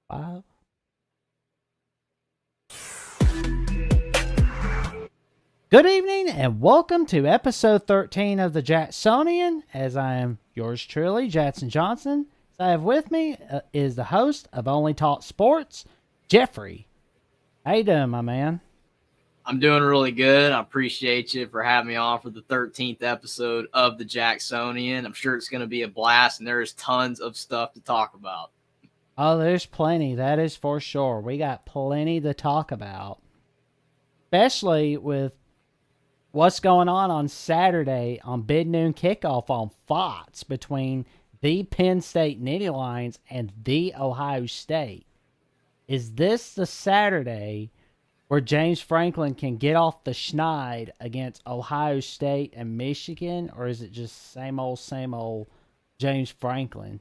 Wow. Good evening and welcome to episode 13 of the Jacksonian. As I am yours truly, Jackson Johnson. As I have with me is the host of Only Talk Sports, Jeffrey. How you doing, my man? I'm doing really good. I appreciate you for having me on for the 13th episode of the Jacksonian. I'm sure it's going to be a blast, and there's tons of stuff to talk about. Oh, there's plenty. That is for sure. We got plenty to talk about, especially with what's going on Saturday on Big Noon Kickoff on Fox between the Penn State Nittany Lions and the Ohio State. Is this the Saturday where James Franklin can get off the schneid against Ohio State and Michigan, or is it just same old James Franklin?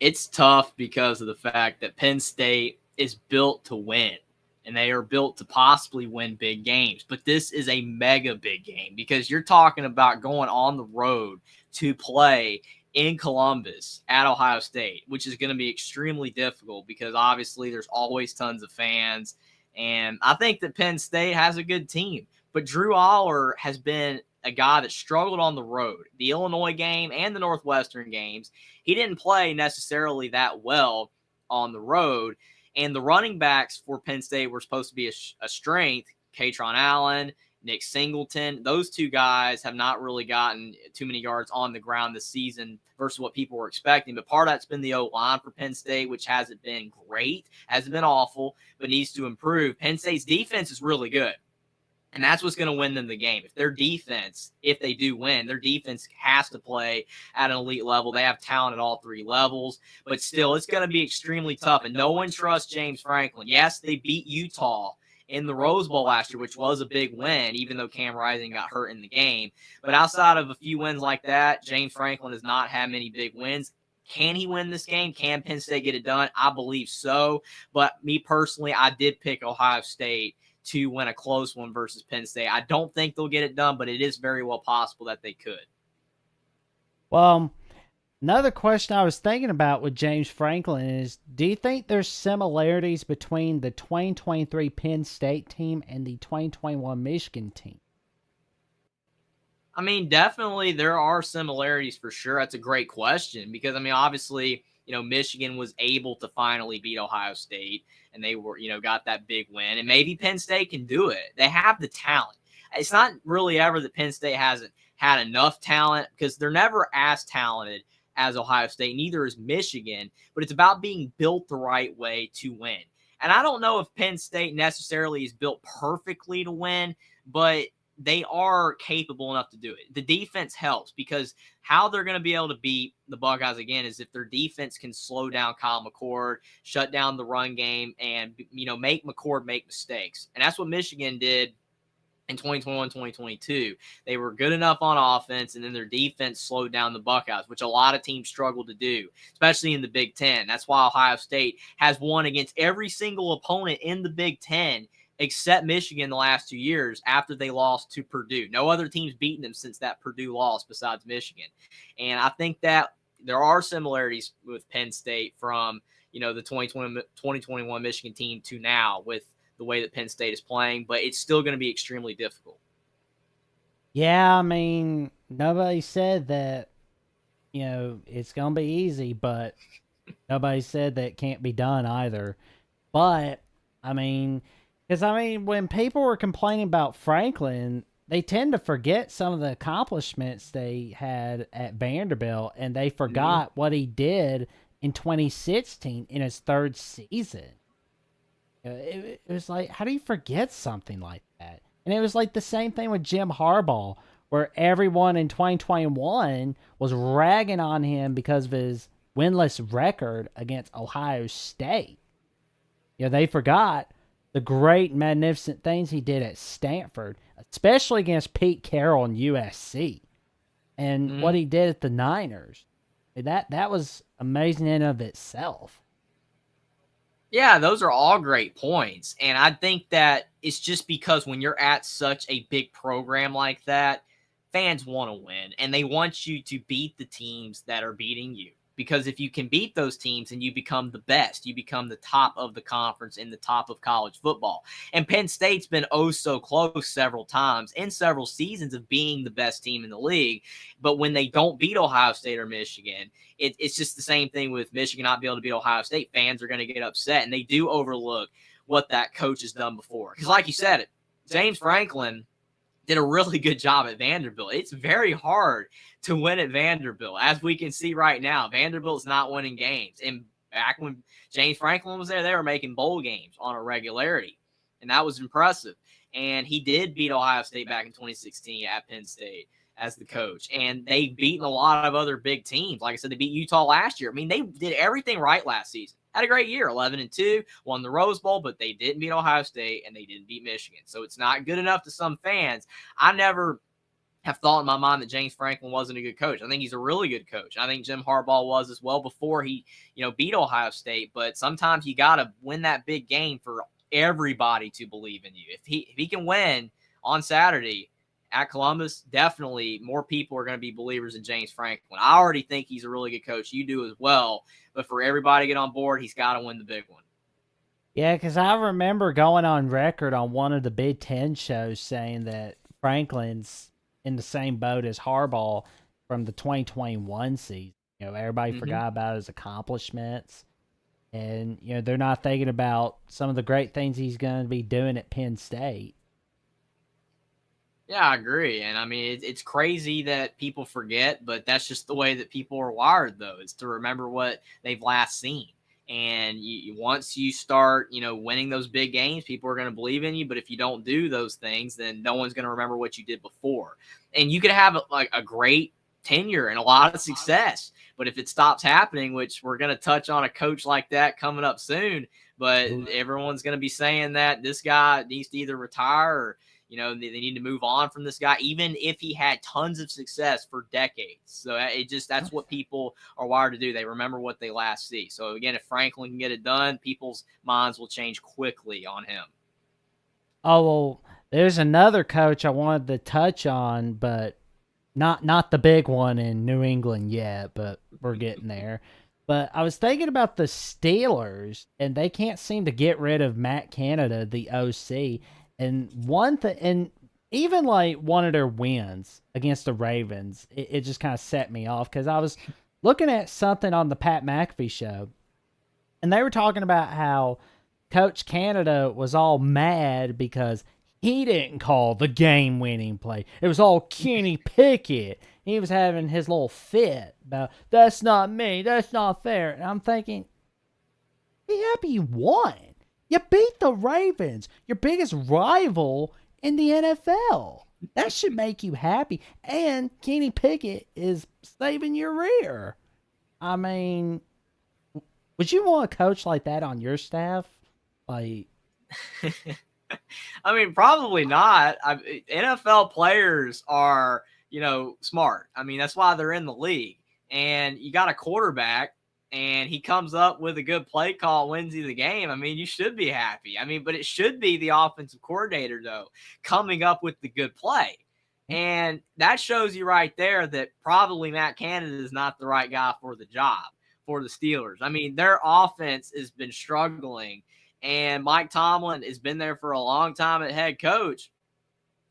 It's tough because of the fact that Penn State is built to win, and they are built to possibly win big games. But this is a mega big game because you're talking about going on the road to play in Columbus at Ohio State, which is going to be extremely difficult because obviously there's always tons of fans. And I think that Penn State has a good team, but Drew Aller has been a guy that struggled on the road. The Illinois game and the Northwestern games, he didn't play necessarily that well on the road. And the running backs for Penn State were supposed to be a strength. Katron Allen, Nick Singleton, those two guys have not really gotten too many yards on the ground this season versus what people were expecting. But part of that's been the O-line for Penn State, which hasn't been great, hasn't been awful, but needs to improve. Penn State's defense is really good. And that's what's going to win them the game. If their defense, if they do win, their defense has to play at an elite level. They have talent at all three levels, but still, it's going to be extremely tough. And no one trusts James Franklin. Yes, they beat Utah in the Rose Bowl last year, which was a big win, even though Cam Rising got hurt in the game. But outside of a few wins like that, James Franklin has not had many big wins. Can he win this game? Can Penn State get it done? I believe so. But me personally, I did pick Ohio State to win a close one versus Penn State. I don't think they'll get it done, but it is very well possible that they could. Well, another question I was thinking about with James Franklin is, do you think there's similarities between the 2023 Penn State team and the 2021 Michigan team? I mean, definitely there are similarities for sure. That's a great question because, I mean, obviously, Michigan was able to finally beat Ohio State and they were, got that big win. And maybe Penn State can do it. They have the talent. It's not really ever that Penn State hasn't had enough talent because they're never as talented as Ohio State. Neither is Michigan, but it's about being built the right way to win. And I don't know if Penn State necessarily is built perfectly to win, but they are capable enough to do it. The defense helps because how they're going to be able to beat the Buckeyes again is if their defense can slow down Kyle McCord, shut down the run game, and make McCord make mistakes. And that's what Michigan did in 2021, 2022. They were good enough on offense, and then their defense slowed down the Buckeyes, which a lot of teams struggle to do, especially in the Big Ten. That's why Ohio State has won against every single opponent in the Big Ten except Michigan the last 2 years after they lost to Purdue. No other team's beaten them since that Purdue loss besides Michigan. And I think that there are similarities with Penn State from, the 2021 Michigan team to now with the way that Penn State is playing, but it's still going to be extremely difficult. Yeah, I mean, nobody said that, it's going to be easy, but nobody said that it can't be done either. But, I mean, when people were complaining about Franklin, they tend to forget some of the accomplishments they had at Vanderbilt, and they forgot what he did in 2016 in his third season. It was like, how do you forget something like that? And it was like the same thing with Jim Harbaugh, where everyone in 2021 was ragging on him because of his winless record against Ohio State. They forgot the great, magnificent things he did at Stanford, especially against Pete Carroll and USC, and what he did at the Niners. That was amazing in and of itself. Yeah, those are all great points. And I think that it's just because when you're at such a big program like that, fans want to win and they want you to beat the teams that are beating you because if you can beat those teams and you become the best, you become the top of the conference and the top of college football. And Penn State's been oh so close several times in several seasons of being the best team in the league. But when they don't beat Ohio State or Michigan, it's just the same thing with Michigan not being able to beat Ohio State. Fans are going to get upset, and they do overlook what that coach has done before. Because like you said, James Franklin did a really good job at Vanderbilt. It's very hard to win at Vanderbilt. As we can see right now, Vanderbilt's not winning games. And back when James Franklin was there, they were making bowl games on a regularity. And that was impressive. And he did beat Ohio State back in 2016 at Penn State as the coach. And they've beaten a lot of other big teams. Like I said, they beat Utah last year. I mean, they did everything right last season. Had a great year, 11-2, won the Rose Bowl, but they didn't beat Ohio State and they didn't beat Michigan. So it's not good enough to some fans. I never have thought in my mind that James Franklin wasn't a good coach. I think he's a really good coach. I think Jim Harbaugh was as well before he, beat Ohio State. But sometimes you got to win that big game for everybody to believe in you. If he can win on Saturday at Columbus, definitely more people are going to be believers in James Franklin. I already think he's a really good coach. You do as well. But for everybody to get on board, he's got to win the big one. Yeah, because I remember going on record on one of the Big Ten shows saying that Franklin's in the same boat as Harbaugh from the 2021 season. Everybody forgot about his accomplishments. And, they're not thinking about some of the great things he's going to be doing at Penn State. Yeah, I agree. And I mean, it's crazy that people forget, but that's just the way that people are wired, though, is to remember what they've last seen. And once you start, winning those big games, people are going to believe in you. But if you don't do those things, then no one's going to remember what you did before. And you could have a great tenure and a lot of success. But if it stops happening, which we're going to touch on a coach like that coming up soon, but everyone's going to be saying that this guy needs to either retire or, they need to move on from this guy, even if he had tons of success for decades. So that's what people are wired to do. They remember what they last see. So again, if Franklin can get it done, people's minds will change quickly on him. Oh, well, there's another coach I wanted to touch on, but not the big one in New England yet, but we're getting there. But I was thinking about the Steelers, and they can't seem to get rid of Matt Canada, the OC. And and even like one of their wins against the Ravens, it just kind of set me off because I was looking at something on the Pat McAfee show, and they were talking about how Coach Canada was all mad because he didn't call the game-winning play. It was all Kenny Pickett. He was having his little fit about, that's not me, that's not fair. And I'm thinking, be happy you won. You beat the Ravens, your biggest rival in the NFL. That should make you happy. And Kenny Pickett is saving your rear. I mean, would you want a coach like that on your staff? Like, I mean, probably not. NFL players are, smart. I mean, that's why they're in the league. And you got a quarterback, and he comes up with a good play call, wins you the game. I mean, you should be happy. I mean, but it should be the offensive coordinator, though, coming up with the good play. And that shows you right there that probably Matt Canada is not the right guy for the job for the Steelers. I mean, their offense has been struggling, and Mike Tomlin has been there for a long time at head coach.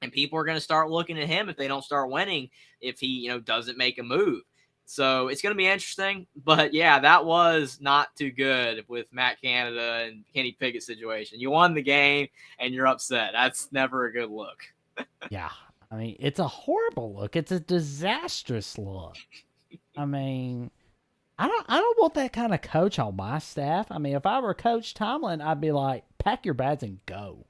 And people are going to start looking at him if they don't start winning, if he, doesn't make a move. So it's going to be interesting. But, yeah, that was not too good with Matt Canada and Kenny Pickett's situation. You won the game, and you're upset. That's never a good look. Yeah. I mean, it's a horrible look. It's a disastrous look. I mean, I don't want that kind of coach on my staff. I mean, if I were Coach Tomlin, I'd be like, pack your bags and go.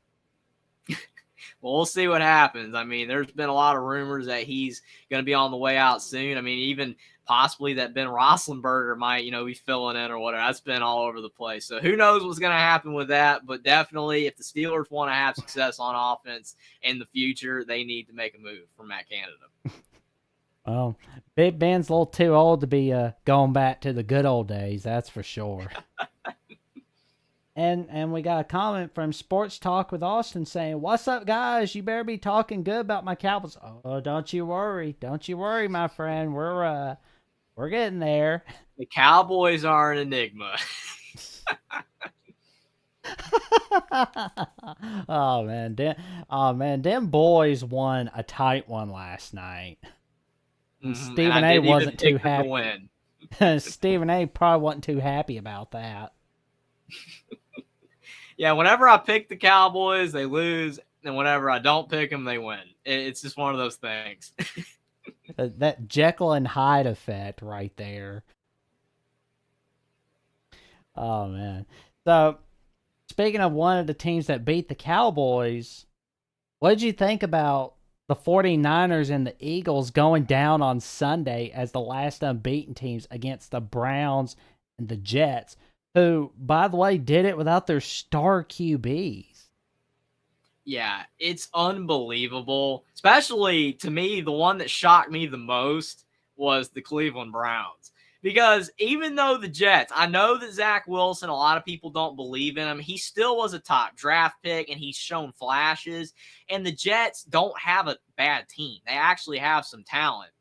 Well, we'll see what happens. I mean, there's been a lot of rumors that he's going to be on the way out soon. I mean, even possibly that Ben Roethlisberger might, be filling in or whatever. That's been all over the place. So who knows what's going to happen with that. But definitely, if the Steelers want to have success on offense in the future, they need to make a move for Matt Canada. Well, Big Ben's a little too old to be going back to the good old days. That's for sure. And we got a comment from Sports Talk with Austin saying, "What's up, guys? You better be talking good about my Cowboys." Oh, don't you worry. Don't you worry, my friend. We're We're getting there. The Cowboys are an enigma. Oh man, them boys won a tight one last night, and And I Stephen A didn't even wasn't too pick them to happy. win. Stephen A probably wasn't too happy about that. Yeah, whenever I pick the Cowboys, they lose, and whenever I don't pick them, they win. It's just one of those things. That Jekyll and Hyde effect right there. Oh man. So speaking of one of the teams that beat the Cowboys, what did you think about the 49ers and the Eagles going down on Sunday as the last unbeaten teams against the Browns and the Jets, who, by the way, did it without their star QBs? Yeah, it's unbelievable. Especially to me, the one that shocked me the most was the Cleveland Browns. Because even though the Jets, I know that Zach Wilson, a lot of people don't believe in him. He still was a top draft pick and he's shown flashes. And the Jets don't have a bad team. They actually have some talent.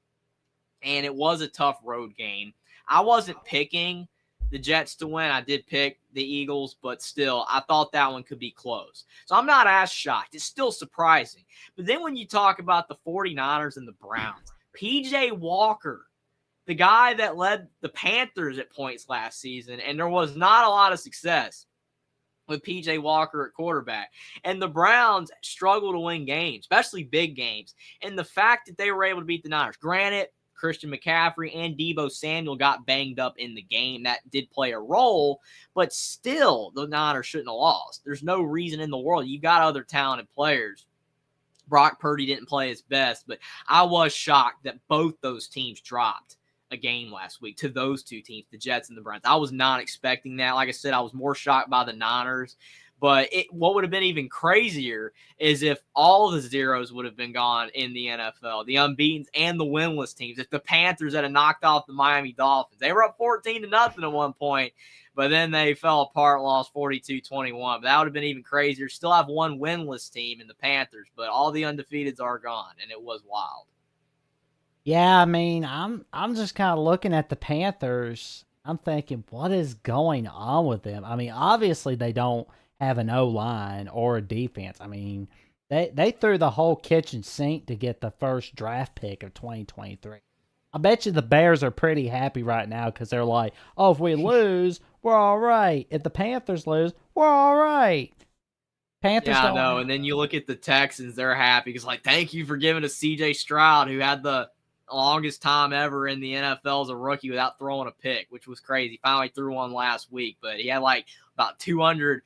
And it was a tough road game. I wasn't picking the Jets to win. I did pick the Eagles, but still, I thought that one could be close. So I'm not as shocked. It's still surprising. But then when you talk about the 49ers and the Browns, PJ Walker, the guy that led the Panthers at points last season, and there was not a lot of success with PJ Walker at quarterback. And the Browns struggle to win games, especially big games. And the fact that they were able to beat the Niners, granted, Christian McCaffrey and Deebo Samuel got banged up in the game. That did play a role, but still, the Niners shouldn't have lost. There's no reason in the world. You've got other talented players. Brock Purdy didn't play his best, but I was shocked that both those teams dropped a game last week to those two teams, the Jets and the Browns. I was not expecting that. Like I said, I was more shocked by the Niners. But what would have been even crazier is if all the zeros would have been gone in the NFL, the unbeaten and the winless teams. If the Panthers had knocked off the Miami Dolphins, they were up 14-0 at one point, but then they fell apart, lost 42-21. But that would have been even crazier. Still have one winless team in the Panthers, but all the undefeateds are gone, and it was wild. Yeah, I mean, I'm just kind of looking at the Panthers. I'm thinking, what is going on with them? I mean, obviously they don't have an O line or a defense. I mean, they threw the whole kitchen sink to get the first draft pick of 2023. I bet you the Bears are pretty happy right now because they're like, oh, if we lose, we're all right. If the Panthers lose, we're all right. Panthers Yeah, I don't know. have. And then you look at the Texans, they're happy because, like, thank you for giving us CJ Stroud, who had the longest time ever in the NFL as a rookie without throwing a pick, which was crazy. Finally threw one last week, but he had like about 200,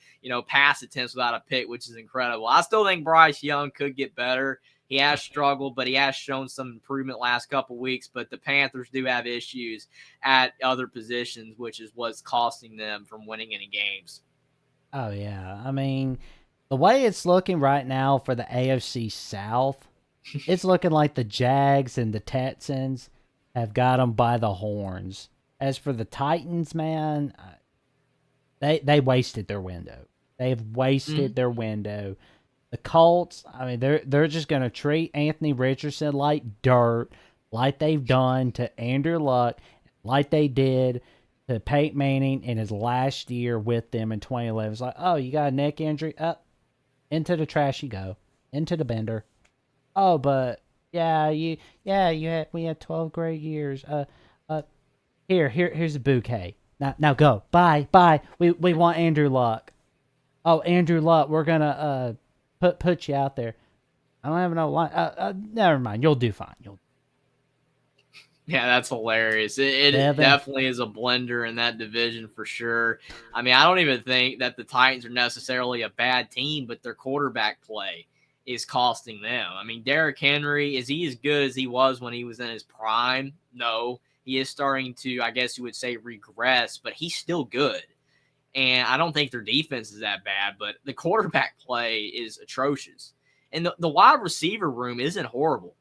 pass attempts without a pick, which is incredible. I still think Bryce Young could get better. He has struggled, but he has shown some improvement last couple weeks. But the Panthers do have issues at other positions, which is what's costing them from winning any games. Oh, yeah. I mean, the way it's looking right now for the AFC South, it's looking like the Jags and the Texans have got them by the horns. As for the Titans, man, they wasted their window. They've wasted their window. The Colts, I mean, they're just going to treat Anthony Richardson like dirt, like they've done to Andrew Luck, like they did to Peyton Manning in his last year with them in 2011. It's like, oh, you got a neck injury? Up, into the trash you go, into the bender. Oh, but you had we had 12 great years. Here's a bouquet. Now go. Bye. We want Andrew Luck. Oh, Andrew Luck, we're gonna put you out there. I don't have no line. Never mind. You'll do fine. Yeah, that's hilarious. It Devin. definitely is a blender in that division for sure. I mean, I don't even think that the Titans are necessarily a bad team, but their quarterback play is costing them. I mean, Derrick Henry, is he as good as he was when he was in his prime? No. He is starting to, I guess you would say, regress, but he's still good. And I don't think their defense is that bad, but the quarterback play is atrocious. And the wide receiver room isn't horrible.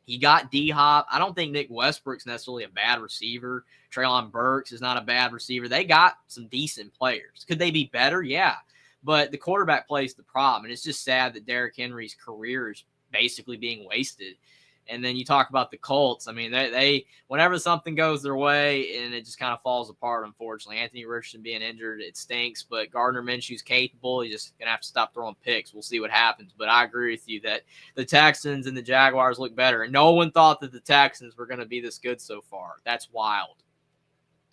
You got D-Hop. I don't think Nick Westbrook's necessarily a bad receiver. Treylon Burks is not a bad receiver. They got some decent players. Could they be better? Yeah. But the quarterback play is the problem. And it's just sad that Derrick Henry's career is basically being wasted. And then you talk about the Colts. I mean, they whenever something goes their way and it just kind of falls apart, unfortunately. Anthony Richardson being injured, it stinks, but Gardner Minshew's capable. He's just going to have to stop throwing picks. We'll see what happens. But I agree with you that the Texans and the Jaguars look better. And no one thought that the Texans were going to be this good so far. That's wild.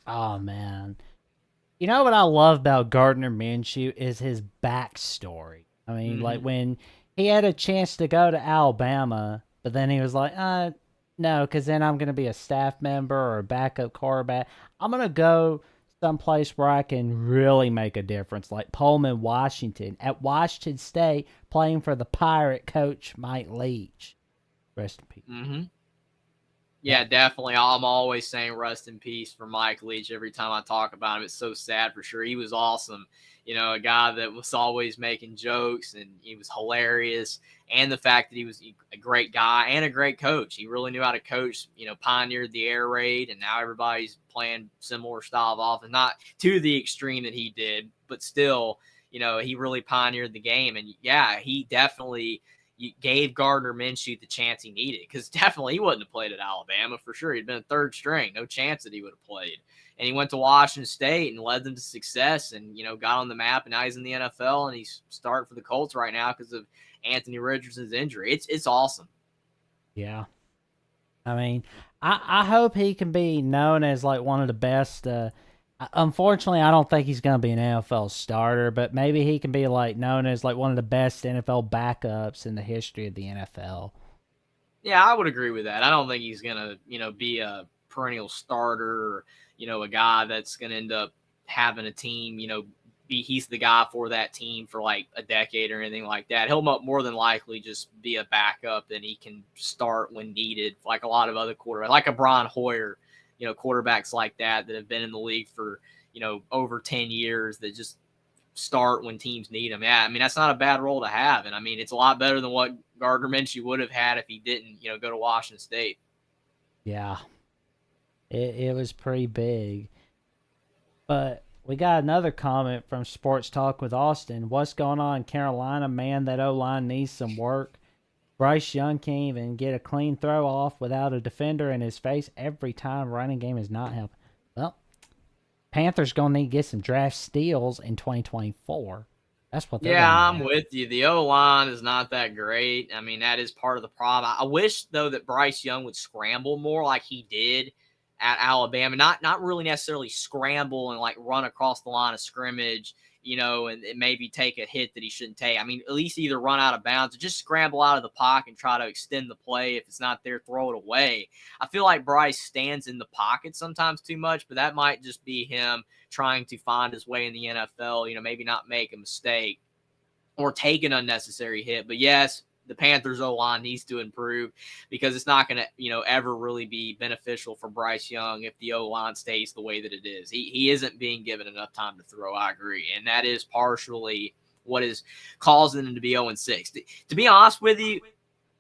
Oh, man. You know what I love about Gardner Minshew is his backstory. I mean, like when he had a chance to go to Alabama, but then he was like, no, because then I'm going to be a staff member or a backup quarterback. I'm going to go someplace where I can really make a difference, like Pullman, Washington. At Washington State, playing for the Pirate coach, Mike Leach. Rest in peace. Mm-hmm. Yeah, definitely. I'm always saying rest in peace for Mike Leach every time I talk about him. It's so sad for sure. He was awesome. You know, a guy that was always making jokes and he was hilarious. And the fact that he was a great guy and a great coach. He really knew how to coach, you know, pioneered the air raid, and now everybody's playing similar style of offense. Not to the extreme that he did, but still, you know, he really pioneered the game. And yeah, he definitely gave Gardner Minshew the chance he needed, because definitely he wouldn't have played at Alabama for sure. He'd been a third string, no chance that he would have played. And he went to Washington State and led them to success, and you know, got on the map. And now he's in the NFL, and he's starting for the Colts right now because of Anthony Richardson's injury. It's awesome. Yeah, I mean, I hope he can be known as like one of the best. Unfortunately, I don't think he's going to be an NFL starter, but maybe he can be like known as like one of the best NFL backups in the history of the NFL. Yeah, I would agree with that. I don't think he's going to, you know, be a perennial starter or, you know, a guy that's going to end up having a team, you know, he's the guy for that team for like a decade or anything like that. He'll more than likely just be a backup, and he can start when needed, like a lot of other quarterbacks, like a Brian Hoyer, you know, quarterbacks like that have been in the league for, you know, over 10 years that just start when teams need them. Yeah, I mean, that's not a bad role to have. And I mean, it's a lot better than what Gardner Minshew would have had if he didn't, you know, go to Washington State. Yeah, it was pretty big. But we got another comment from Sports Talk with Austin. What's going on in Carolina? Man, that O-line needs some work. Bryce Young can't even get a clean throw off without a defender in his face every time. Running game is not helping. Well, Panthers going to need to get some draft steals in 2024. That's what they're Yeah, going I'm to with you. The O-line is not that great. I mean, that is part of the problem. I wish, though, that Bryce Young would scramble more like he did at Alabama. Not really necessarily scramble and like run across the line of scrimmage, you know, and maybe take a hit that he shouldn't take. I mean, at least either run out of bounds or just scramble out of the pocket and try to extend the play. If it's not there, throw it away. I feel like Bryce stands in the pocket sometimes too much, but that might just be him trying to find his way in the NFL, you know, maybe not make a mistake or take an unnecessary hit. But yes, the Panthers O-line needs to improve, because it's not going to, you know, ever really be beneficial for Bryce Young if the O-line stays the way that it is. He isn't being given enough time to throw. I agree. And that is partially what is causing him to be 0-6. To be honest with you,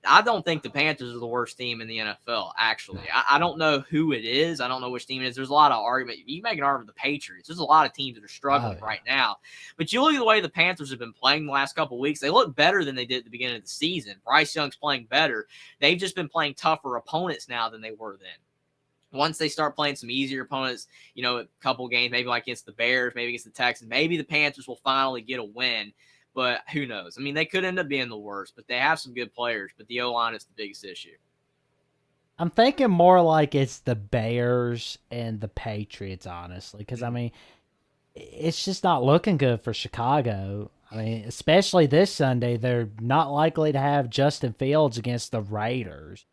I don't think the Panthers are the worst team in the NFL, actually. I don't know who it is. I don't know which team it is. There's a lot of argument. You make an argument with the Patriots. There's a lot of teams that are struggling right now. But you look at the way the Panthers have been playing the last couple of weeks, they look better than they did at the beginning of the season. Bryce Young's playing better. They've just been playing tougher opponents now than they were then. Once they start playing some easier opponents, you know, a couple games, maybe like against the Bears, maybe against the Texans, maybe the Panthers will finally get a win. But who knows? I mean, they could end up being the worst, but they have some good players. But the O-line is the biggest issue. I'm thinking more like it's the Bears and the Patriots, honestly, because, I mean, it's just not looking good for Chicago. I mean, especially this Sunday, they're not likely to have Justin Fields against the Raiders.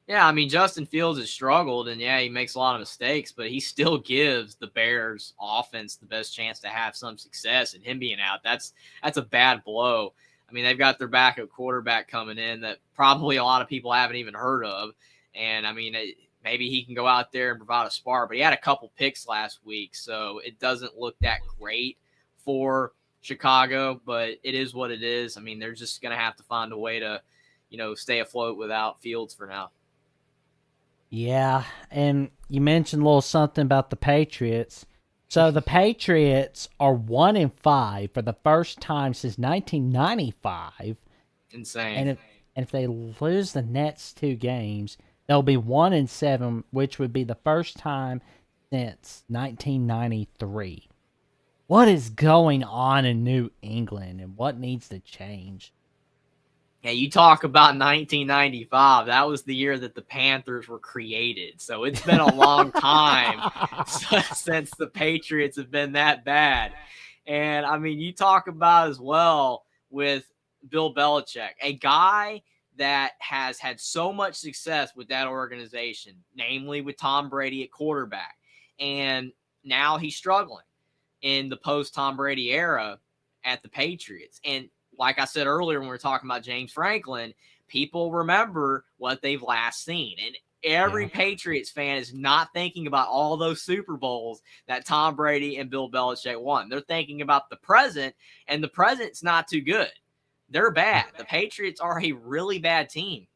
Yeah, I mean, Justin Fields has struggled, and yeah, he makes a lot of mistakes, but he still gives the Bears offense the best chance to have some success. And him being out, that's a bad blow. I mean, they've got their backup quarterback coming in that probably a lot of people haven't even heard of. And I mean, maybe he can go out there and provide a spark, but he had a couple picks last week, so it doesn't look that great for Chicago, but it is what it is. I mean, they're just going to have to find a way to, you know, stay afloat without Fields for now. Yeah, and you mentioned a little something about the Patriots. So the Patriots are 1-5 for the first time since 1995. Insane. And And if they lose the next 2 games, they'll be 1-7, which would be the first time since 1993. What is going on in New England, and what needs to change? Yeah, you talk about 1995. That was the year that the Panthers were created. So it's been a long time since the Patriots have been that bad. And I mean, you talk about as well with Bill Belichick, a guy that has had so much success with that organization, namely with Tom Brady at quarterback. And now he's struggling in the post Tom Brady era at the Patriots. And like I said earlier when we were talking about James Franklin, people remember what they've last seen. And every Patriots fan is not thinking about all those Super Bowls that Tom Brady and Bill Belichick won. They're thinking about the present, and the present's not too good. They're bad. The Patriots are a really bad team,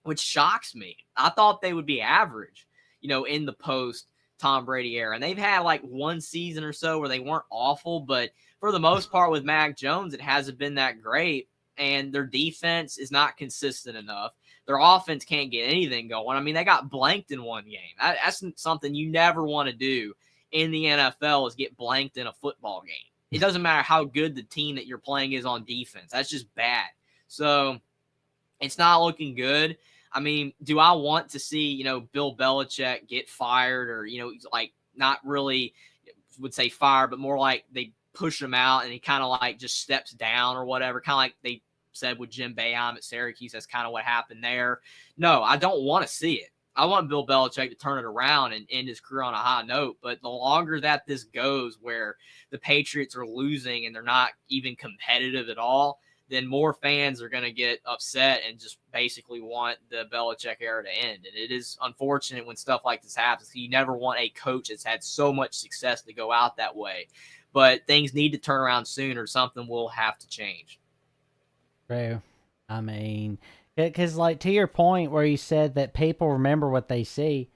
which shocks me. I thought they would be average, in the post Tom Brady era. And they've had like one season or so where they weren't awful, but for the most part with Mac Jones, it hasn't been that great. And their defense is not consistent enough. Their offense can't get anything going. I mean, they got blanked in one game. That's something you never want to do in the NFL, is get blanked in a football game. It doesn't matter how good the team that you're playing is on defense. That's just bad. So it's not looking good. I mean, do I want to see, Bill Belichick get fired, or, like not really would say fired, but more like they push him out and he kind of like just steps down or whatever, kind of like they said with Jim Boeheim at Syracuse. That's kind of what happened there. No, I don't want to see it. I want Bill Belichick to turn it around and end his career on a high note. But the longer that this goes, where the Patriots are losing and they're not even competitive at all, then more fans are going to get upset and just basically want the Belichick era to end. And it is unfortunate when stuff like this happens. You never want a coach that's had so much success to go out that way. But things need to turn around soon, or something will have to change. True. I mean, because like to your point where you said that people remember what they see,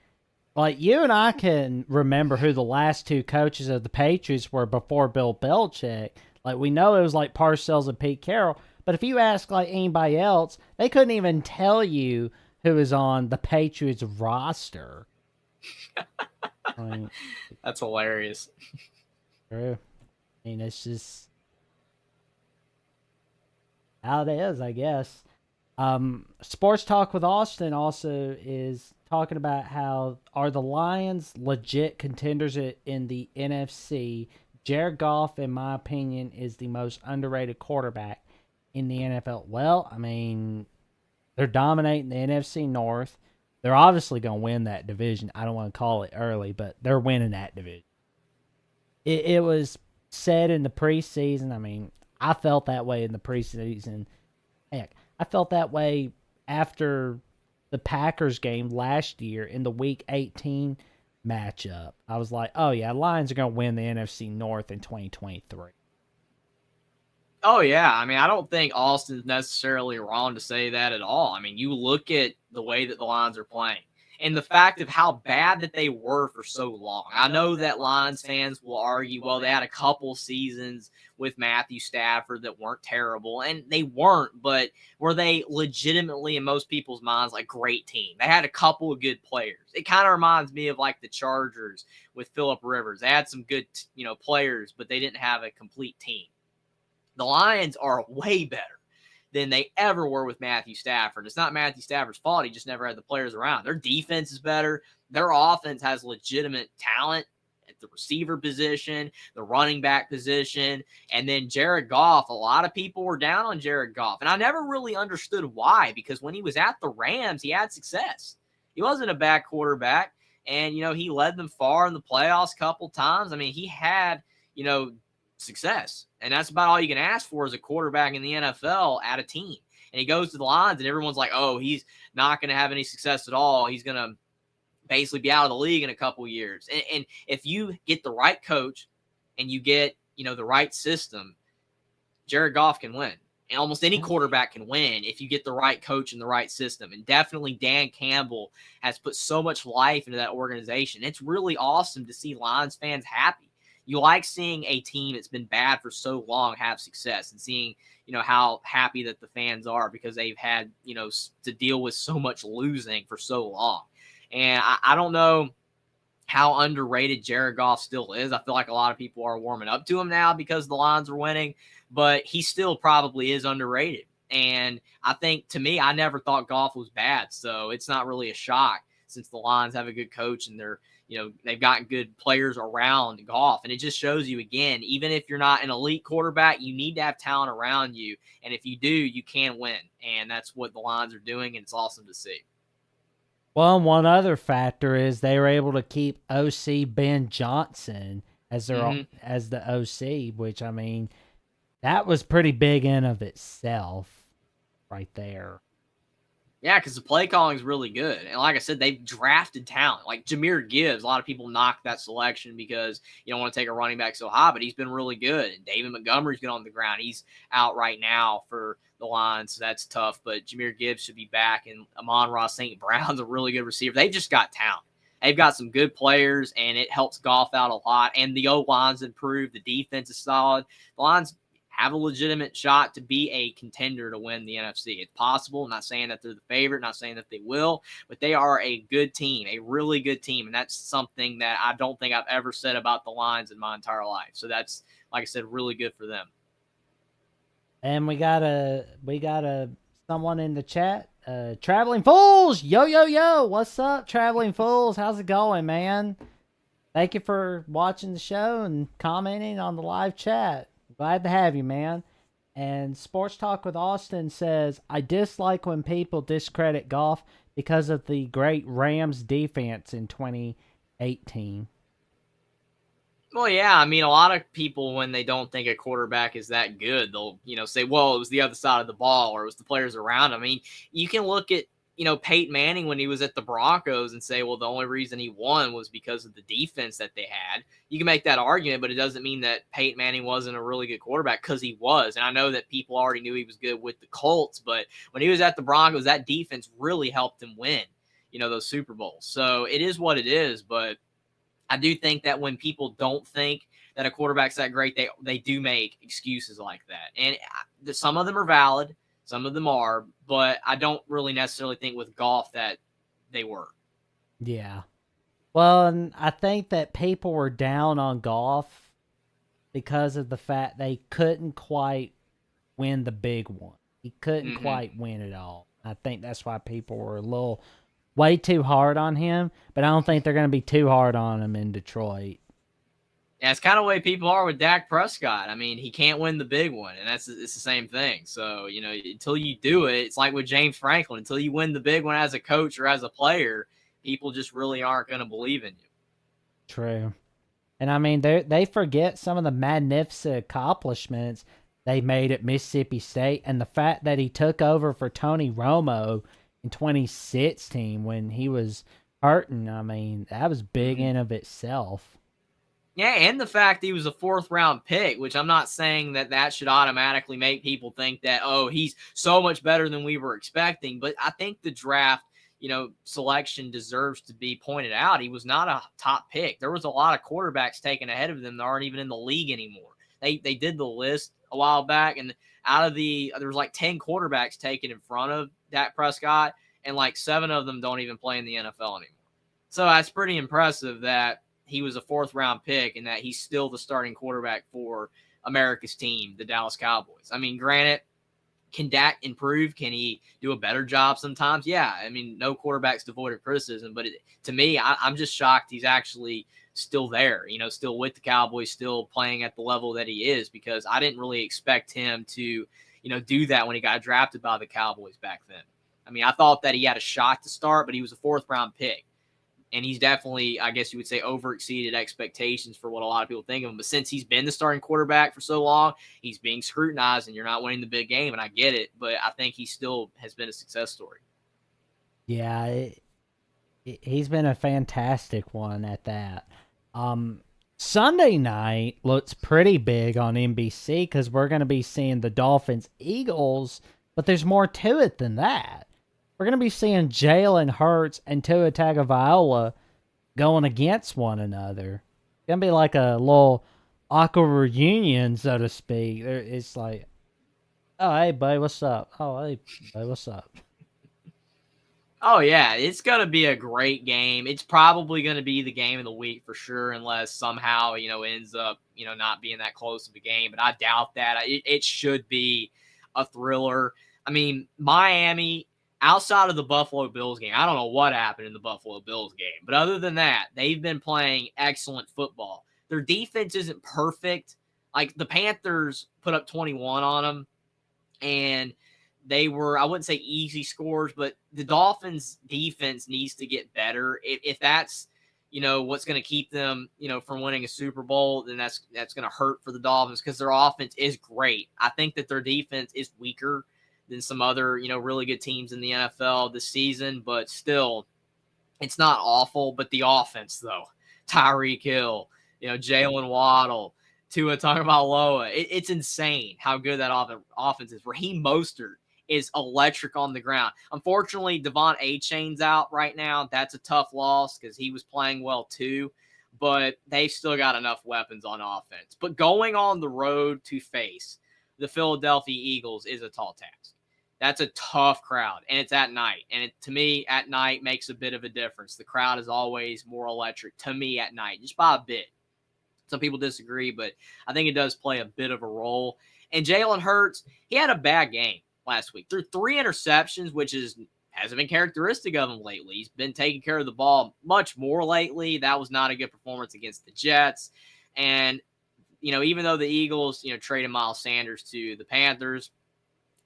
like you and I can remember who the last 2 coaches of the Patriots were before Bill Belichick. Like we know it was like Parcells and Pete Carroll, but if you ask like anybody else, they couldn't even tell you who was on the Patriots roster. I mean, that's hilarious. True. I mean, it's just how it is, I guess. Sports Talk with Austin also is talking about how are the Lions legit contenders in the NFC. Jared Goff, in my opinion, is the most underrated quarterback in the NFL. Well, I mean, they're dominating the NFC North. They're obviously going to win that division. I don't want to call it early, but they're winning that division. It was said in the preseason. I mean, I felt that way in the preseason. Heck, I felt that way after the Packers game last year in the Week 18 matchup. I was like, oh, yeah, Lions are going to win the NFC North in 2023. Oh, yeah. I mean, I don't think Austin's necessarily wrong to say that at all. I mean, you look at the way that the Lions are playing and the fact of how bad that they were for so long. I know that Lions fans will argue, well, they had a couple seasons with Matthew Stafford that weren't terrible, and they weren't, but were they legitimately, in most people's minds, like great team? They had a couple of good players. It kind of reminds me of like the Chargers with Phillip Rivers. They had some good, players, but they didn't have a complete team. The Lions are way better than they ever were with Matthew Stafford. It's not Matthew Stafford's fault. He just never had the players around. Their defense is better. Their offense has legitimate talent at the receiver position, the running back position, and then Jared Goff. A lot of people were down on Jared Goff, and I never really understood why, because when he was at the Rams, he had success. He wasn't a bad quarterback, and, he led them far in the playoffs a couple times. I mean, he had, success. And that's about all you can ask for as a quarterback in the NFL at a team. And he goes to the Lions and everyone's like, oh, he's not going to have any success at all. He's going to basically be out of the league in a couple years. And if you get the right coach and you get, the right system, Jared Goff can win. And almost any quarterback can win if you get the right coach and the right system. And definitely Dan Campbell has put so much life into that organization. It's really awesome to see Lions fans happy. you like seeing a team that's been bad for so long have success, and seeing, how happy that the fans are because they've had, to deal with so much losing for so long. And I don't know how underrated Jared Goff still is. I feel like a lot of people are warming up to him now because the Lions are winning, but he still probably is underrated. And I think, to me, I never thought Goff was bad, so it's not really a shock since the Lions have a good coach and they've gotten good players around Goff. And it just shows you, again, even if you're not an elite quarterback, you need to have talent around you. And if you do, you can win. And that's what the Lions are doing, and it's awesome to see. Well, one other factor is they were able to keep OC Ben Johnson as as the OC, which, I mean, that was pretty big in of itself right there. Yeah, because the play calling is really good. And like I said, they've drafted talent. Like Jahmyr Gibbs, a lot of people knock that selection because you don't want to take a running back so high, but he's been really good. And David Montgomery's been on the ground. He's out right now for the Lions, so that's tough. But Jahmyr Gibbs should be back. And Amon-Ra St. Brown's a really good receiver. They just got talent. They've got some good players, and it helps Goff out a lot. And the O-line's improved. The defense is solid. The Lions have a legitimate shot to be a contender to win the NFC. It's possible. I'm not saying that they're the favorite, not saying that they will, but they are a good team, a really good team. And that's something that I don't think I've ever said about the Lions in my entire life. So that's, like I said, really good for them. And we got someone in the chat, Traveling Fools. Yo. What's up, Traveling Fools? How's it going, man? Thank you for watching the show and commenting on the live chat. Glad to have you, man. And Sports Talk with Austin says, I dislike when people discredit Goff because of the great Rams defense in 2018. Well, yeah. I mean, a lot of people, when they don't think a quarterback is that good, they'll, say, well, it was the other side of the ball or it was the players around him. I mean, you can look at, Peyton Manning when he was at the Broncos and say, well, the only reason he won was because of the defense that they had. You can make that argument, but it doesn't mean that Peyton Manning wasn't a really good quarterback, because he was. And I know that people already knew he was good with the Colts, but when he was at the Broncos, that defense really helped him win, those Super Bowls. So it is what it is, but I do think that when people don't think that a quarterback's that great, they do make excuses like that. And some of them are valid. Some of them are, but I don't really necessarily think with Goff that they were. Yeah. Well, and I think that people were down on Goff because of the fact they couldn't quite win the big one. He couldn't quite win it all. I think that's why people were way too hard on him, but I don't think they're going to be too hard on him in Detroit. Yeah, it's kind of the way people are with Dak Prescott. I mean, he can't win the big one, and it's the same thing. So, until you do it, it's like with James Franklin. Until you win the big one as a coach or as a player, people just really aren't going to believe in you. True. And, I mean, they forget some of the magnificent accomplishments they made at Mississippi State, and the fact that he took over for Tony Romo in 2016 when he was hurting. I mean, that was big in of itself. Yeah, and the fact he was a 4th-round pick, which I'm not saying that should automatically make people think that, oh, he's so much better than we were expecting. But I think the draft, selection deserves to be pointed out. He was not a top pick. There was a lot of quarterbacks taken ahead of them that aren't even in the league anymore. They did the list a while back, and there was like 10 quarterbacks taken in front of Dak Prescott, and like 7 of them don't even play in the NFL anymore. So that's pretty impressive that he was a 4th-round pick and that he's still the starting quarterback for America's team, the Dallas Cowboys. I mean, granted, can Dak improve? Can he do a better job sometimes? Yeah. I mean, no quarterback's devoid of criticism, but to me, I'm just shocked he's actually still there, still with the Cowboys, still playing at the level that he is, because I didn't really expect him to, do that when he got drafted by the Cowboys back then. I mean, I thought that he had a shot to start, but he was a 4th-round pick. And he's definitely, I guess you would say, overexceeded expectations for what a lot of people think of him. But since he's been the starting quarterback for so long, he's being scrutinized, and you're not winning the big game. And I get it, but I think he still has been a success story. Yeah, he's been a fantastic one at that. Sunday night looks pretty big on NBC because we're going to be seeing the Dolphins-Eagles, but there's more to it than that. We're going to be seeing Jalen Hurts and Tua Tagovailoa going against one another. It's going to be like a little awkward reunion, so to speak. It's like, oh hey buddy, what's up? Oh hey buddy, what's up? Oh yeah, it's gonna be a great game. It's probably gonna be the game of the week for sure, unless somehow ends up not being that close of a game. But I doubt that. It should be a thriller. I mean, Miami, outside of the Buffalo Bills game, I don't know what happened in the Buffalo Bills game, but other than that, they've been playing excellent football. Their defense isn't perfect. Like the Panthers put up 21 on them, and they were, I wouldn't say easy scores, but the Dolphins defense needs to get better. If that's, what's going to keep them, from winning a Super Bowl, then that's going to hurt for the Dolphins because their offense is great. I think that their defense is weaker than some other, really good teams in the NFL this season, but still, it's not awful. But the offense, though, Tyreek Hill, Jalen Waddle, Tua Tagovailoa, it's insane how good that offense is. Raheem Mostert is electric on the ground. Unfortunately, Devon A-Chain's out right now. That's a tough loss because he was playing well too, but they've still got enough weapons on offense. But going on the road to face the Philadelphia Eagles is a tall task. That's a tough crowd, and it's at night. And to me, at night makes a bit of a difference. The crowd is always more electric to me at night, just by a bit. Some people disagree, but I think it does play a bit of a role. And Jalen Hurts, he had a bad game last week. Threw 3 interceptions, which hasn't been characteristic of him lately. He's been taking care of the ball much more lately. That was not a good performance against the Jets. And, even though the Eagles, traded Miles Sanders to the Panthers,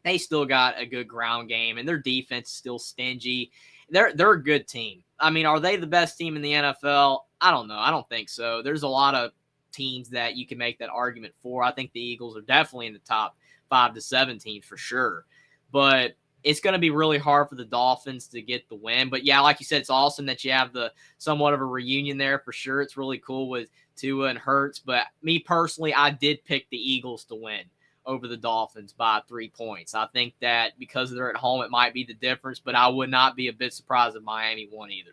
they still got a good ground game, and their defense is still stingy. They're a good team. I mean, are they the best team in the NFL? I don't know. I don't think so. There's a lot of teams that you can make that argument for. I think the Eagles are definitely in the top 5 to 7 teams for sure. But it's going to be really hard for the Dolphins to get the win. But yeah, like you said, it's awesome that you have the somewhat of a reunion there for sure. It's really cool with Tua and Hurts. But me personally, I did pick the Eagles to win over the Dolphins by 3 points. I think that because they're at home, it might be the difference, but I would not be a bit surprised if Miami won either.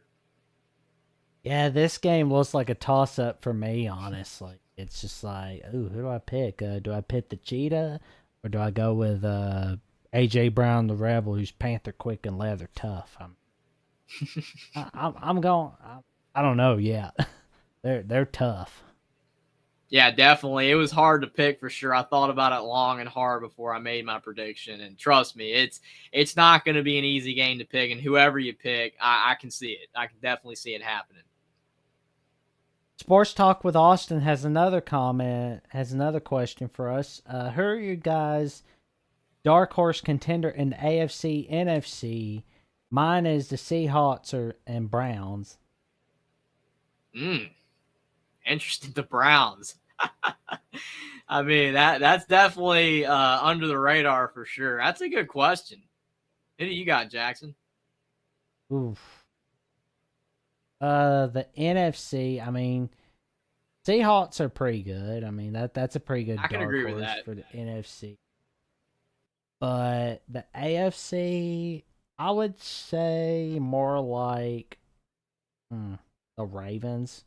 Yeah, this game looks like a toss up for me, honestly. It's just like, ooh, who do I pick? Do I pick the cheetah or do I go with AJ Brown, the Rebel, who's Panther quick and leather tough? I'm going. I don't know yet. They're tough. Yeah, definitely. It was hard to pick for sure. I thought about it long and hard before I made my prediction, and trust me, it's not going to be an easy game to pick. And whoever you pick, I can see it. I can definitely see it happening. Sports Talk with Austin has another question for us. Who are you guys' dark horse contender in the AFC, NFC? Mine is the Seahawks and Browns. Interesting. The Browns. I mean, that's definitely under the radar for sure. That's a good question. Who do you got, Jackson? Oof. The NFC. I mean, Seahawks are pretty good. I mean that's a pretty good I can dark agree with horse that. for the NFC. But the AFC, I would say more like the Ravens.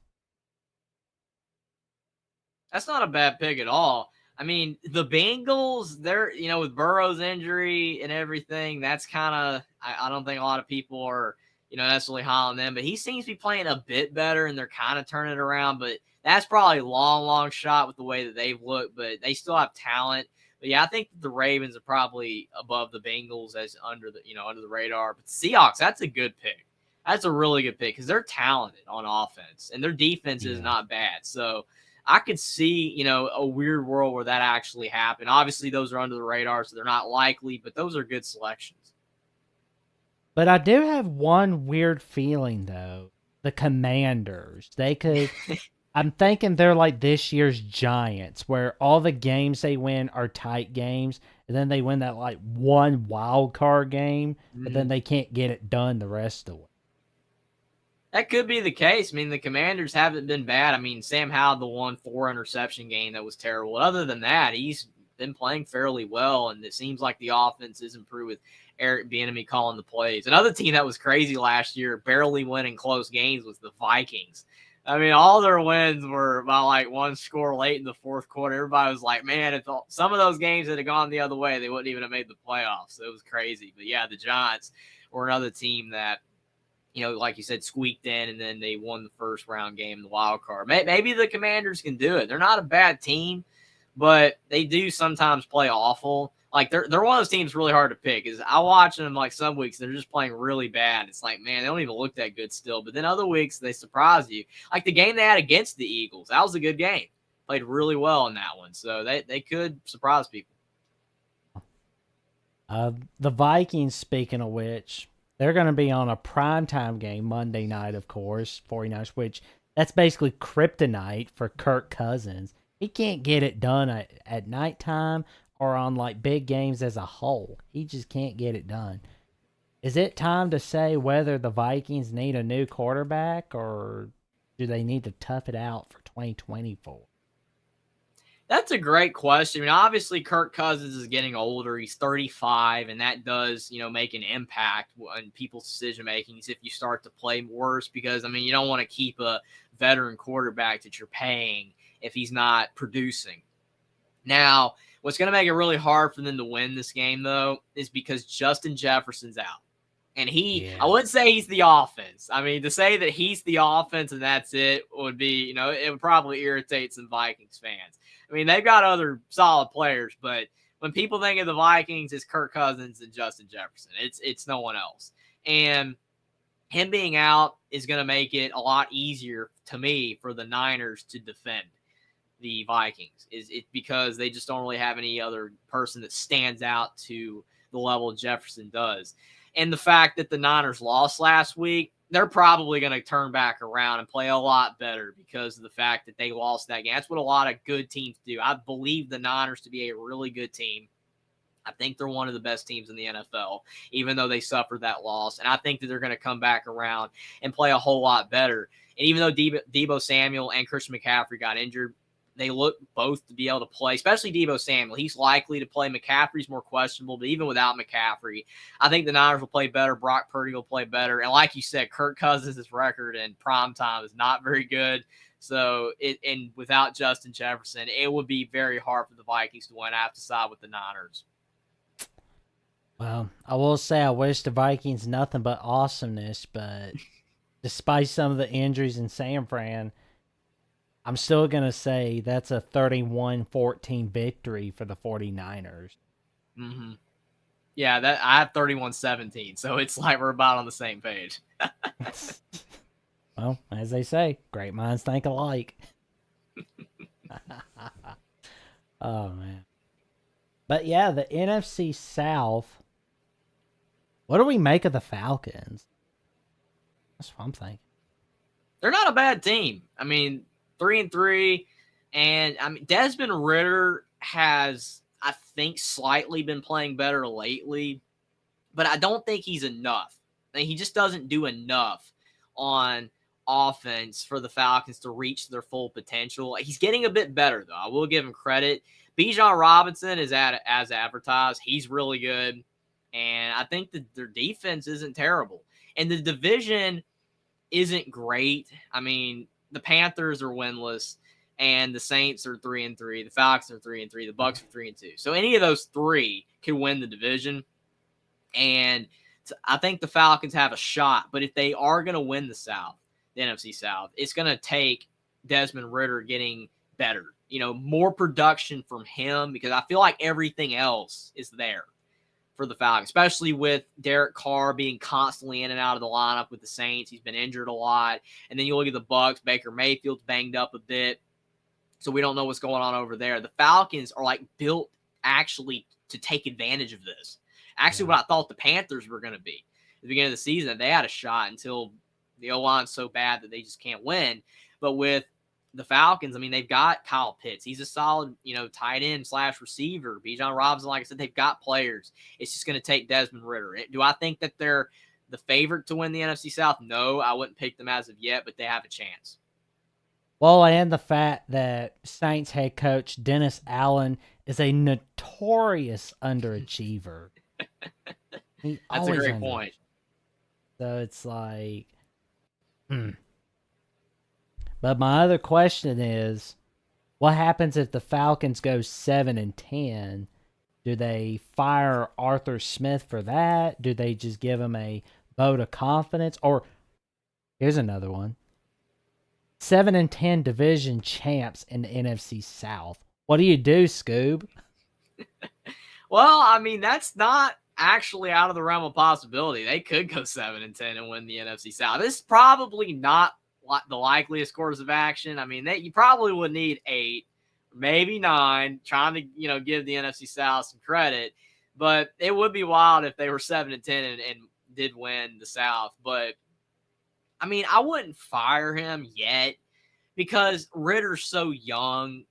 That's not a bad pick at all. I mean, the Bengals, they're, with Burrow's injury and everything, that's kind of, I don't think a lot of people are, necessarily high on them, but he seems to be playing a bit better and they're kind of turning it around. But that's probably a long, long shot with the way that they've looked, but they still have talent. But yeah, I think the Ravens are probably above the Bengals as under the radar. But the Seahawks, that's a good pick. That's a really good pick because they're talented on offense and their defense is not bad. So I could see, a weird world where that actually happened. Obviously, those are under the radar, so they're not likely, but those are good selections. But I do have one weird feeling though. The Commanders, they could. I'm thinking they're like this year's Giants, where all the games they win are tight games, and then they win that like one wild card game, but then they can't get it done the rest of the way. That could be the case. I mean, the Commanders haven't been bad. I mean, Sam Howell, the 4 interception game that was terrible. Other than that, he's been playing fairly well, and it seems like the offense is improved with Eric Bieniemy calling the plays. Another team that was crazy last year, barely winning close games, was the Vikings. I mean, all their wins were by like one score late in the fourth quarter. Everybody was like, man, if some of those games had gone the other way, they wouldn't even have made the playoffs. So it was crazy. But yeah, the Giants were another team that, like you said, squeaked in, and then they won the first round game in the wild card. Maybe the Commanders can do it. They're not a bad team, but they do sometimes play awful. Like they're one of those teams really hard to pick. Is I watch them like some weeks they're just playing really bad. It's like, man, they don't even look that good still. But then other weeks they surprise you. Like the game they had against the Eagles, that was a good game. Played really well in that one, so they could surprise people. The Vikings, speaking of which, they're going to be on a primetime game Monday night, of course, 49ers, which that's basically kryptonite for Kirk Cousins. He can't get it done at nighttime or on like big games as a whole. He just can't get it done. Is it time to say whether the Vikings need a new quarterback or do they need to tough it out for 2024? That's a great question. I mean, obviously, Kirk Cousins is getting older. He's 35, and that does, make an impact on people's decision making if you start to play worse because, I mean, you don't want to keep a veteran quarterback that you're paying if he's not producing. Now, what's going to make it really hard for them to win this game, though, is because Justin Jefferson's out. And I wouldn't say he's the offense. I mean, to say that he's the offense and that's it would be, it would probably irritate some Vikings fans. I mean, they've got other solid players, but when people think of the Vikings, it's Kirk Cousins and Justin Jefferson. It's no one else. And him being out is going to make it a lot easier to me for the Niners to defend the Vikings. Is it because they just don't really have any other person that stands out to the level Jefferson does. And the fact that the Niners lost last week, they're probably going to turn back around and play a lot better because of the fact that they lost that game. That's what a lot of good teams do. I believe the Niners to be a really good team. I think they're one of the best teams in the NFL, even though they suffered that loss. And I think that they're going to come back around and play a whole lot better. And even though Deebo Samuel and Christian McCaffrey got injured, they look both to be able to play, especially Deebo Samuel. He's likely to play. McCaffrey's more questionable, but even without McCaffrey, I think the Niners will play better. Brock Purdy will play better. And like you said, Kirk Cousins' record in prime time is not very good. So, and without Justin Jefferson, it would be very hard for the Vikings to win. I have to side with the Niners. Well, I will say I wish the Vikings nothing but awesomeness, but despite some of the injuries in San Fran, I'm still going to say that's a 31-14 victory for the 49ers. Mm-hmm. Yeah, I have 31-17, so it's like we're about on the same page. Well, as they say, great minds think alike. Oh, man. But yeah, the NFC South, what do we make of the Falcons? That's what I'm thinking. They're not a bad team. I mean, 3-3, and I mean Desmond Ridder has, I think, slightly been playing better lately, but I don't think he's enough. I mean, he just doesn't do enough on offense for the Falcons to reach their full potential. He's getting a bit better, though. I will give him credit. Bijan Robinson is as advertised. He's really good, and I think that their defense isn't terrible, and the division isn't great. I mean, the Panthers are winless, and the Saints are 3-3. The Falcons are 3-3. The Bucks are 3-2. So any of those three could win the division, and I think the Falcons have a shot. But if they are going to win the South, the NFC South, it's going to take Desmond Ridder getting better. More production from him because I feel like everything else is there for the Falcons, especially with Derek Carr being constantly in and out of the lineup with the Saints. He's been injured a lot. And then you look at the Bucks, Baker Mayfield's banged up a bit. So we don't know what's going on over there. The Falcons are like built actually to take advantage of this. Actually, what I thought the Panthers were going to be at the beginning of the season, they had a shot until the O-line's so bad that they just can't win. But with the Falcons, I mean, they've got Kyle Pitts. He's a solid, tight end / receiver. Bijan Robinson, like I said, they've got players. It's just going to take Desmond Ridder. Do I think that they're the favorite to win the NFC South? No, I wouldn't pick them as of yet, but they have a chance. Well, and the fact that Saints head coach Dennis Allen is a notorious underachiever. That's a great point. So it's like, But my other question is, what happens if the Falcons go 7-10? Do they fire Arthur Smith for that? Do they just give him a vote of confidence? Or here's another one: 7-10 division champs in the NFC South. What do you do, Scoob? Well, I mean, that's not actually out of the realm of possibility. They could go 7-10 and win the NFC South. This is probably not the likeliest course of action. I mean, you probably would need 8, maybe 9, trying to give the NFC South some credit. But it would be wild if they were 7-10 and did win the South. But I mean, I wouldn't fire him yet because Ritter's so young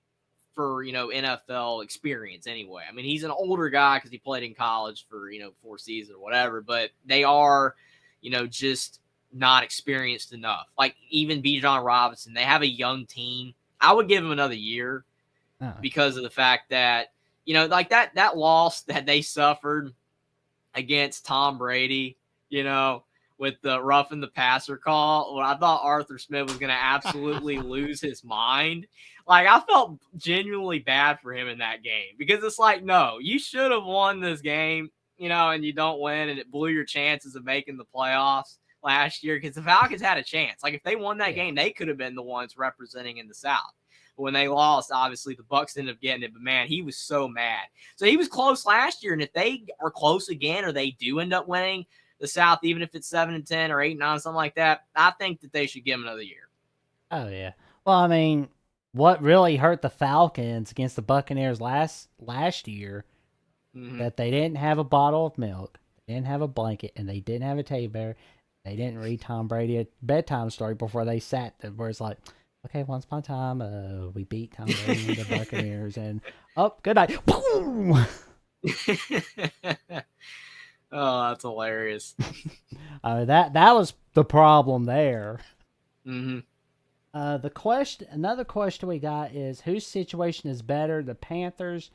for NFL experience anyway. I mean, he's an older guy because he played in college for 4 seasons or whatever, but they are just not experienced enough. Like even Bijan Robinson, they have a young team. I would give him another year because of the fact that like that loss that they suffered against Tom Brady, with the roughing the passer call, when I thought Arthur Smith was going to absolutely lose his mind. Like, I felt genuinely bad for him in that game because it's like, no, you should have won this game, and you don't win, and it blew your chances of making the playoffs last year because the Falcons had a chance. Like, if they won that game, they could have been the ones representing in the South. But when they lost, obviously, the Bucs ended up getting it. But, man, he was so mad. So he was close last year, and if they are close again or they do end up winning the South, even if it's 7-10 or 8-9, something like that, I think that they should give him another year. Oh yeah. Well, I mean, what really hurt the Falcons against the Buccaneers last year that they didn't have a bottle of milk, they didn't have a blanket, and they didn't have a teddy bear. They didn't read Tom Brady a bedtime story before they sat there, where it's like, okay, once upon a time, we beat Tom Brady and the Buccaneers, and good night. Boom! Oh, that's hilarious. That was the problem there. Mm-hmm. Another question we got is, whose situation is better, the Panthers,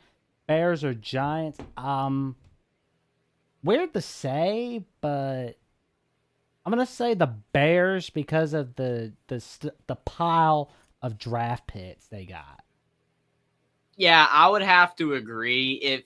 Bears, or Giants? Weird to say, but I'm gonna say the Bears because of the pile of draft picks they got. Yeah, I would have to agree.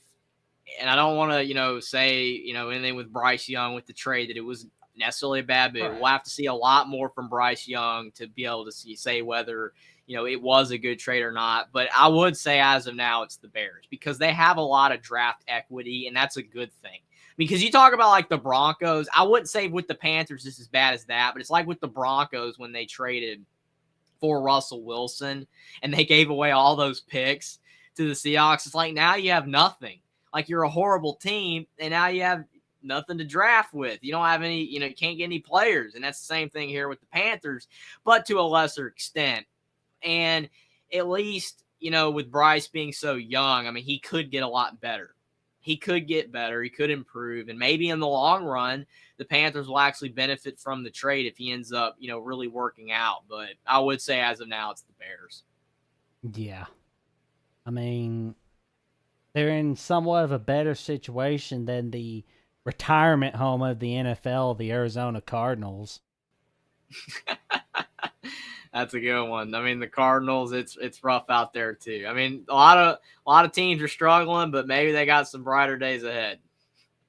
And I don't want to, say, anything with Bryce Young with the trade that it was necessarily a bad move. Right. We'll have to see a lot more from Bryce Young to be able to say whether, it was a good trade or not. But I would say as of now, it's the Bears because they have a lot of draft equity, and that's a good thing. Because you talk about like the Broncos, I wouldn't say with the Panthers it's as bad as that, but it's like with the Broncos when they traded for Russell Wilson and they gave away all those picks to the Seahawks. It's like now you have nothing. Like you're a horrible team, and now you have nothing to draft with. You don't have any, you can't get any players. And that's the same thing here with the Panthers, but to a lesser extent. And at least, with Bryce being so young, I mean, he could get a lot better. He could get better. He could improve. And maybe in the long run, the Panthers will actually benefit from the trade if he ends up, really working out. But I would say as of now, it's the Bears. Yeah. I mean, they're in somewhat of a better situation than the retirement home of the NFL, the Arizona Cardinals. That's a good one. I mean, the Cardinals, it's rough out there too. I mean, a lot of teams are struggling, but maybe they got some brighter days ahead.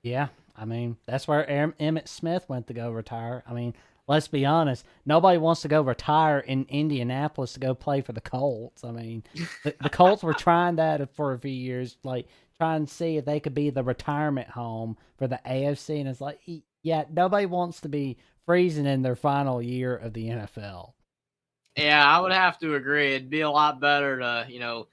Yeah, I mean, that's where Emmitt Smith went to go retire. I mean, let's be honest, nobody wants to go retire in Indianapolis to go play for the Colts. I mean, the Colts were trying that for a few years, like trying to see if they could be the retirement home for the AFC, and it's like, yeah, nobody wants to be freezing in their final year of the NFL. Yeah, I would have to agree. It'd be a lot better to,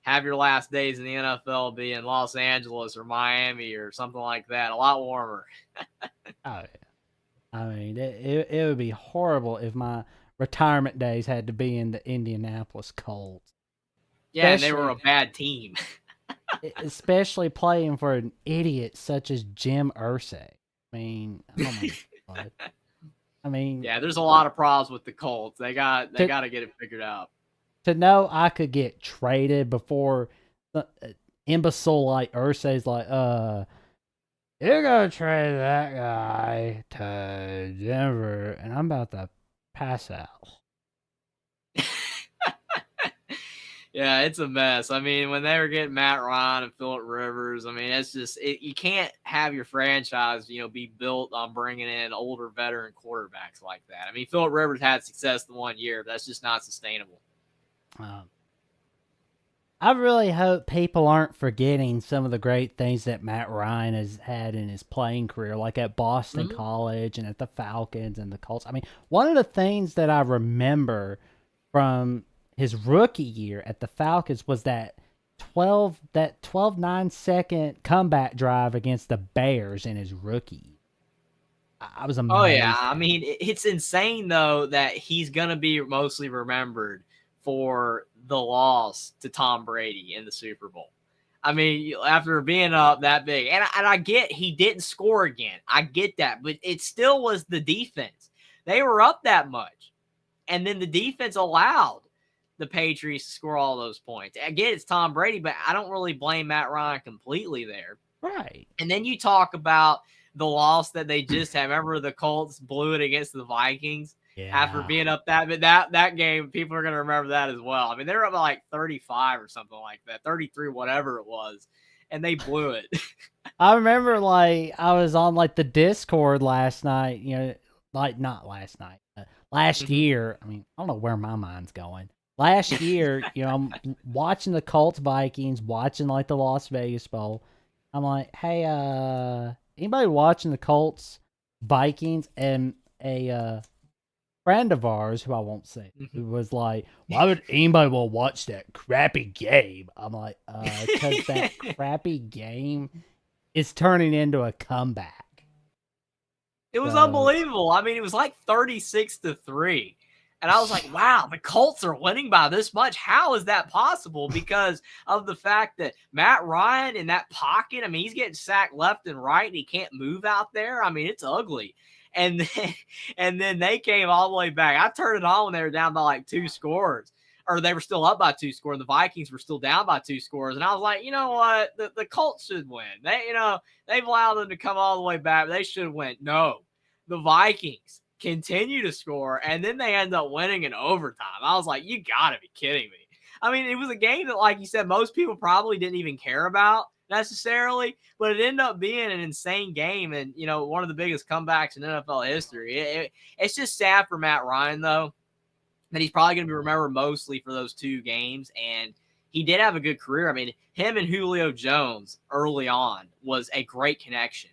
have your last days in the NFL be in Los Angeles or Miami or something like that. A lot warmer. Oh, yeah. I mean, it would be horrible if my retirement days had to be in the Indianapolis Colts. Yeah, and they were a bad team. Especially playing for an idiot such as Jim Irsay. I mean, oh my God. I mean, yeah, there's a lot of problems with the Colts. They got to get it figured out. To know I could get traded before imbecile like Irsay's like, you're gonna trade that guy to Denver, and I'm about to pass out. Yeah, it's a mess. I mean, when they were getting Matt Ryan and Phillip Rivers, I mean, it's just you can't have your franchise, be built on bringing in older veteran quarterbacks like that. I mean, Phillip Rivers had success the 1 year, but that's just not sustainable. I really hope people aren't forgetting some of the great things that Matt Ryan has had in his playing career, like at Boston College and at the Falcons and the Colts. I mean, one of the things that I remember from his rookie year at the Falcons was that 12 9 second comeback drive against the Bears in his rookie. I was Oh yeah, amazed. I mean, it's insane though that he's gonna be mostly remembered for the loss to Tom Brady in the Super Bowl. I mean, after being up that big, and I get he didn't score again. I get that, but it still was the defense. They were up that much, and then the defense allowed the Patriots to score all those points. Again, it's Tom Brady, but I don't really blame Matt Ryan completely there. Right. And then you talk about the loss that they just had. Remember the Colts blew it against the Vikings after Yeah. being up that game. People are going to remember that as well. I mean, they were up by like 35 or something like that, 33, whatever it was, and they blew it. I remember like I was on like the Discord last night, like not last night, last year. I mean, I don't know where my mind's going. Last year, I'm watching the Colts Vikings, watching like the Las Vegas Bowl. I'm like, hey, anybody watching the Colts Vikings? And a friend of ours, who I won't say, who was like, why would anybody want to watch that crappy game? I'm like, because that crappy game is turning into a comeback. It was unbelievable. I mean, it was like 36-3. And I was like, wow, the Colts are winning by this much. How is that possible? Because of the fact that Matt Ryan in that pocket, I mean, he's getting sacked left and right, and he can't move out there. I mean, it's ugly. And then they came all the way back. I turned it on when they were down by like 2 scores, or they were still up by 2 scores. The Vikings were still down by 2 scores. And I was like, you know what? The Colts should win. They've allowed them to come all the way back. But they should win. No, the Vikings continue to score, and then they end up winning in overtime. I was like, you got to be kidding me. I mean, it was a game that, like you said, most people probably didn't even care about necessarily, but it ended up being an insane game and, one of the biggest comebacks in NFL history. It's just sad for Matt Ryan, though, that he's probably going to be remembered mostly for those 2 games, and he did have a good career. I mean, him and Julio Jones early on was a great connection.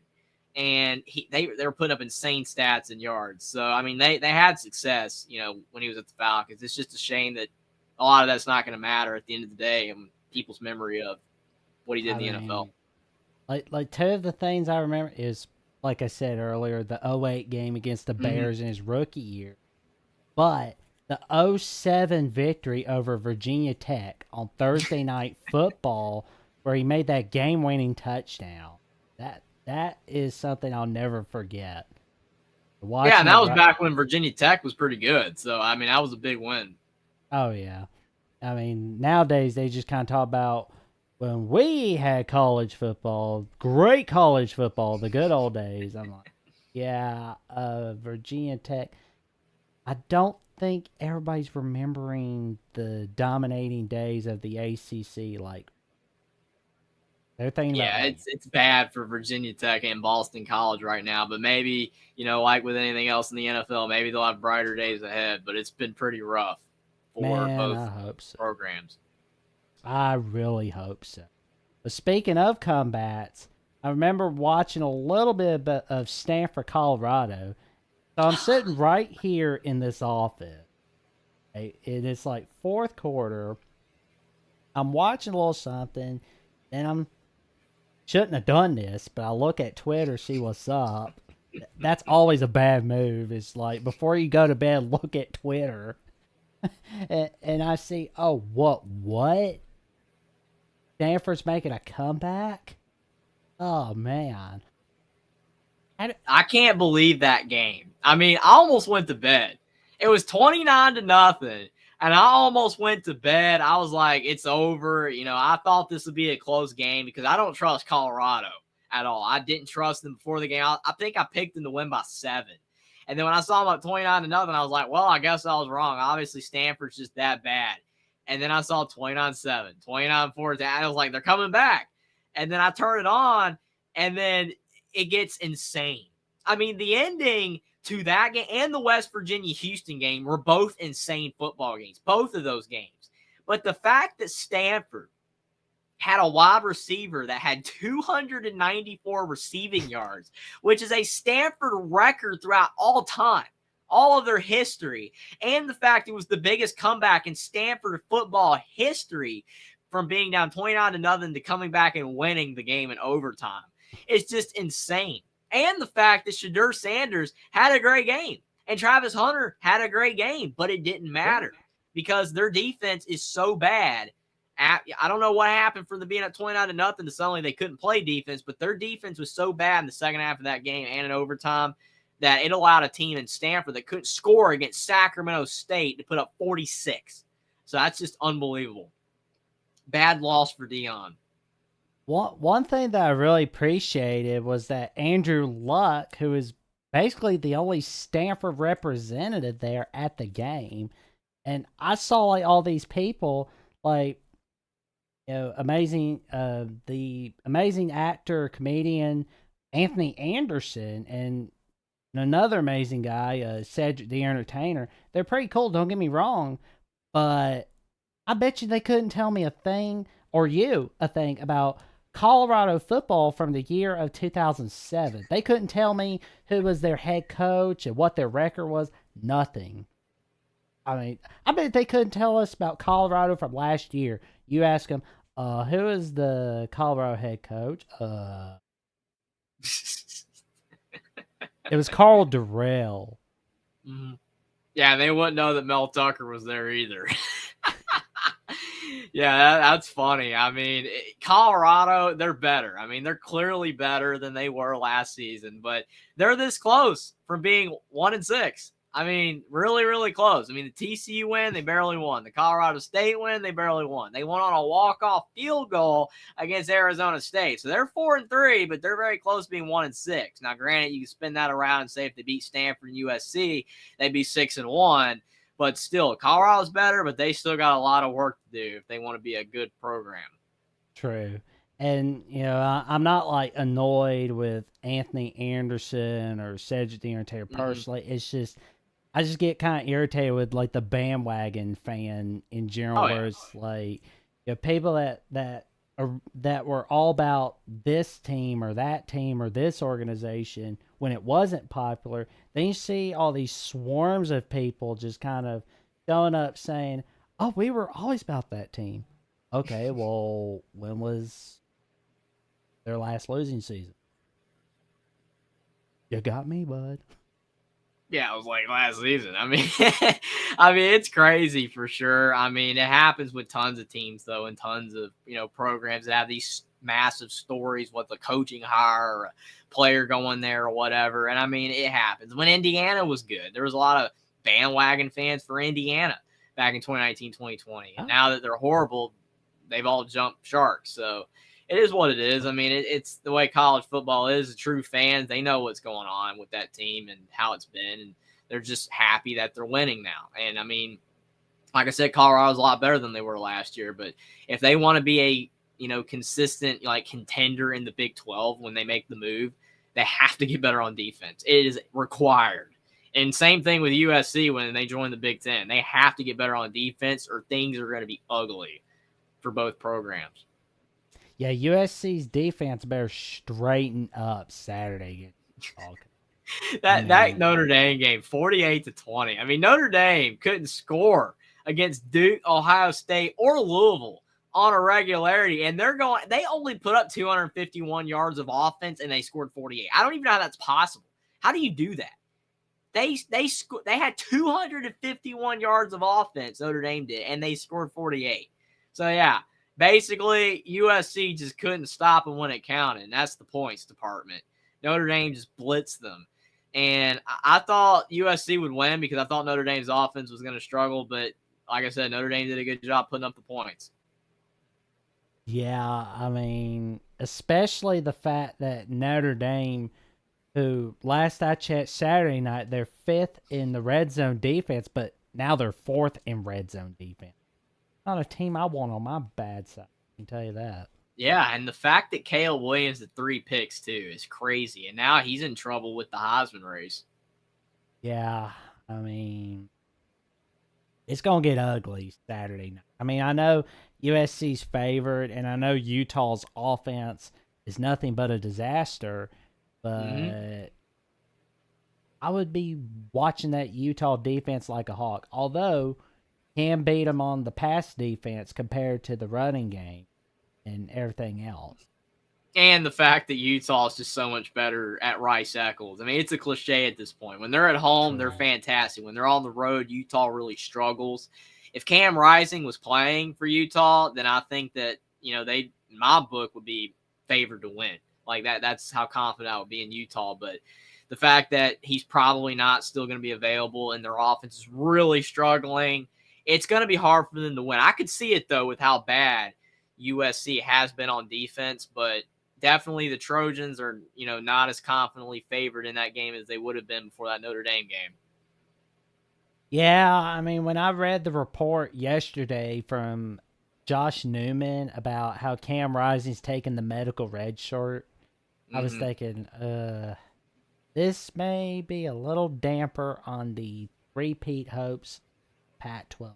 And they were putting up insane stats and yards. So, I mean, they had success, when he was at the Falcons. It's just a shame that a lot of that's not going to matter at the end of the day in people's memory of what he did in the NFL. Like 2 of the things I remember is, like I said earlier, the 08 game against the Bears in his rookie year. But the 07 victory over Virginia Tech on Thursday Night Football, where he made that game-winning touchdown. That is something I'll never forget. Yeah, and that was back when Virginia Tech was pretty good. So, I mean, that was a big win. Oh, yeah. I mean, nowadays they just kind of talk about when we had college football, great college football, the good old days. I'm like, yeah, Virginia Tech. I don't think everybody's remembering the dominating days of the ACC like they're thinking about. Yeah, it's bad for Virginia Tech and Boston College right now, but maybe, like with anything else in the NFL, maybe they'll have brighter days ahead, but it's been pretty rough for both programs. I really hope so. But speaking of combats, I remember watching a little bit of Stanford, Colorado. So I'm sitting right here in this office. And it's like 4th quarter. I'm watching a little something, and shouldn't have done this, but I look at Twitter, see what's up. That's always a bad move. It's like, before you go to bed, look at Twitter. and I see, oh, what? Stanford's making a comeback? Oh, man. I can't believe that game. I mean, I almost went to bed. It was 29-0. And I almost went to bed. I was like, it's over. I thought this would be a close game because I don't trust Colorado at all. I didn't trust them before the game. I think I picked them to win by 7. And then when I saw them up 29-0, I was like, well, I guess I was wrong. Obviously, Stanford's just that bad. And then I saw 29-7, 29-4. I was like, they're coming back. And then I turn it on, and then it gets insane. I mean, the ending to that game and the West Virginia-Houston game were both insane football games, both of those games. But the fact that Stanford had a wide receiver that had 294 receiving yards, which is a Stanford record throughout all time, all of their history, and the fact it was the biggest comeback in Stanford football history from being down 29-0 to coming back and winning the game in overtime. It's just insane. And the fact that Shadur Sanders had a great game and Travis Hunter had a great game, but it didn't matter because their defense is so bad. I don't know what happened for them being at 29-0 to suddenly they couldn't play defense, but their defense was so bad in the second half of that game and in overtime that it allowed a team in Stanford that couldn't score against Sacramento State to put up 46. So that's just unbelievable. Bad loss for Dion. One thing that I really appreciated was that Andrew Luck, who is basically the only Stanford representative there at the game, and I saw like all these people like, you know, the amazing actor comedian Anthony Anderson and another amazing guy, Cedric the Entertainer. They're pretty cool. Don't get me wrong, but I bet you they couldn't tell me a thing or you a thing about Colorado football from the year of 2007. They couldn't tell me who was their head coach and what their record was. Nothing. I mean, I bet they couldn't tell us about Colorado from last year. You ask them, who is the Colorado head coach? It was Carl Durrell. Mm-hmm. Yeah, they wouldn't know that Mel Tucker was there either. Yeah, that's funny. I mean, Colorado, they're better. I mean, they're clearly better than they were last season, but they're this close from being 1-6. I mean, really, really close. I mean, the TCU win, they barely won. The Colorado State win, they barely won. They won on a walk-off field goal against Arizona State. So they're 4-3, but they're very close to being 1-6. Now, granted, you can spin that around and say if they beat Stanford and USC, they'd be 6-1. But still, Colorado's better, but they still got a lot of work to do if they want to be a good program. True. And, you know, I'm not like annoyed with Anthony Anderson or Cedric the Entertainer personally. Mm-hmm. It's just, I just get kind of irritated with like the bandwagon fan in general, where it's like, you know, people that were all about this team or this organization when it wasn't popular. Then you see all these swarms of people just kind of showing up saying, "Oh, we were always about that team." Okay, well, when was their last losing season? You got me, bud. Yeah, it was like last season. I mean, it's crazy for sure. I mean, it happens with tons of teams though, and tons of, you know, programs that have these massive stories with a coaching hire or a player going there or whatever. And I mean, it happens. When Indiana was good, there was a lot of bandwagon fans for Indiana back in 2019, 2020. And now that they're horrible, they've all jumped sharks. So it is what it is. I mean, it's the way college football is. The true fans, they know what's going on with that team and how it's been, and they're just happy that they're winning now. And, I mean, like I said, Colorado's a lot better than they were last year. But if they want to be a, you know, consistent, like, contender in the Big 12 when they make the move, they have to get better on defense. It is required. And same thing with USC when they join the Big 10. They have to get better on defense or things are going to be ugly for both programs. Yeah, USC's defense better straighten up Saturday. That Notre Dame game, 48-20. I mean, Notre Dame couldn't score against Duke, Ohio State, or Louisville on a regularity, and they only put up 251 yards of offense and they scored 48. I don't even know how that's possible. How do you do that? They had 251 yards of offense, Notre Dame did, and they scored 48. So yeah. Basically, USC just couldn't stop them when it counted, and that's the points department. Notre Dame just blitzed them. And I thought USC would win because I thought Notre Dame's offense was going to struggle, but like I said, Notre Dame did a good job putting up the points. Yeah, I mean, especially the fact that Notre Dame, who last I checked Saturday night, they're 5th in the red zone defense, but now they're 4th in red zone defense. Not a team I want on my bad side. I can tell you that. Yeah, and the fact that Caleb Williams had 3 picks too is crazy, and now he's in trouble with the Heisman race. Yeah, I mean, it's gonna get ugly Saturday night. I mean, I know USC's favored, and I know Utah's offense is nothing but a disaster, Mm-hmm. but I would be watching that Utah defense like a hawk. Although Cam beat them on the pass defense compared to the running game and everything else. And the fact that Utah is just so much better at Rice Eccles. I mean, it's a cliche at this point. When they're at home, they're True. fantastic. When they're on the road, Utah really struggles. If Cam Rising was playing for Utah, then I think that, they, in my book, would be favored to win. Like that's how confident I would be in Utah. But the fact that he's probably not still going to be available and their offense is really struggling, it's going to be hard for them to win. I could see it, though, with how bad USC has been on defense, but definitely the Trojans are, not as confidently favored in that game as they would have been before that Notre Dame game. Yeah, I mean, when I read the report yesterday from Josh Newman about how Cam Rising's taking the medical red shirt, I was Mm-hmm. thinking, this may be a little damper on the repeat hopes Pac-12.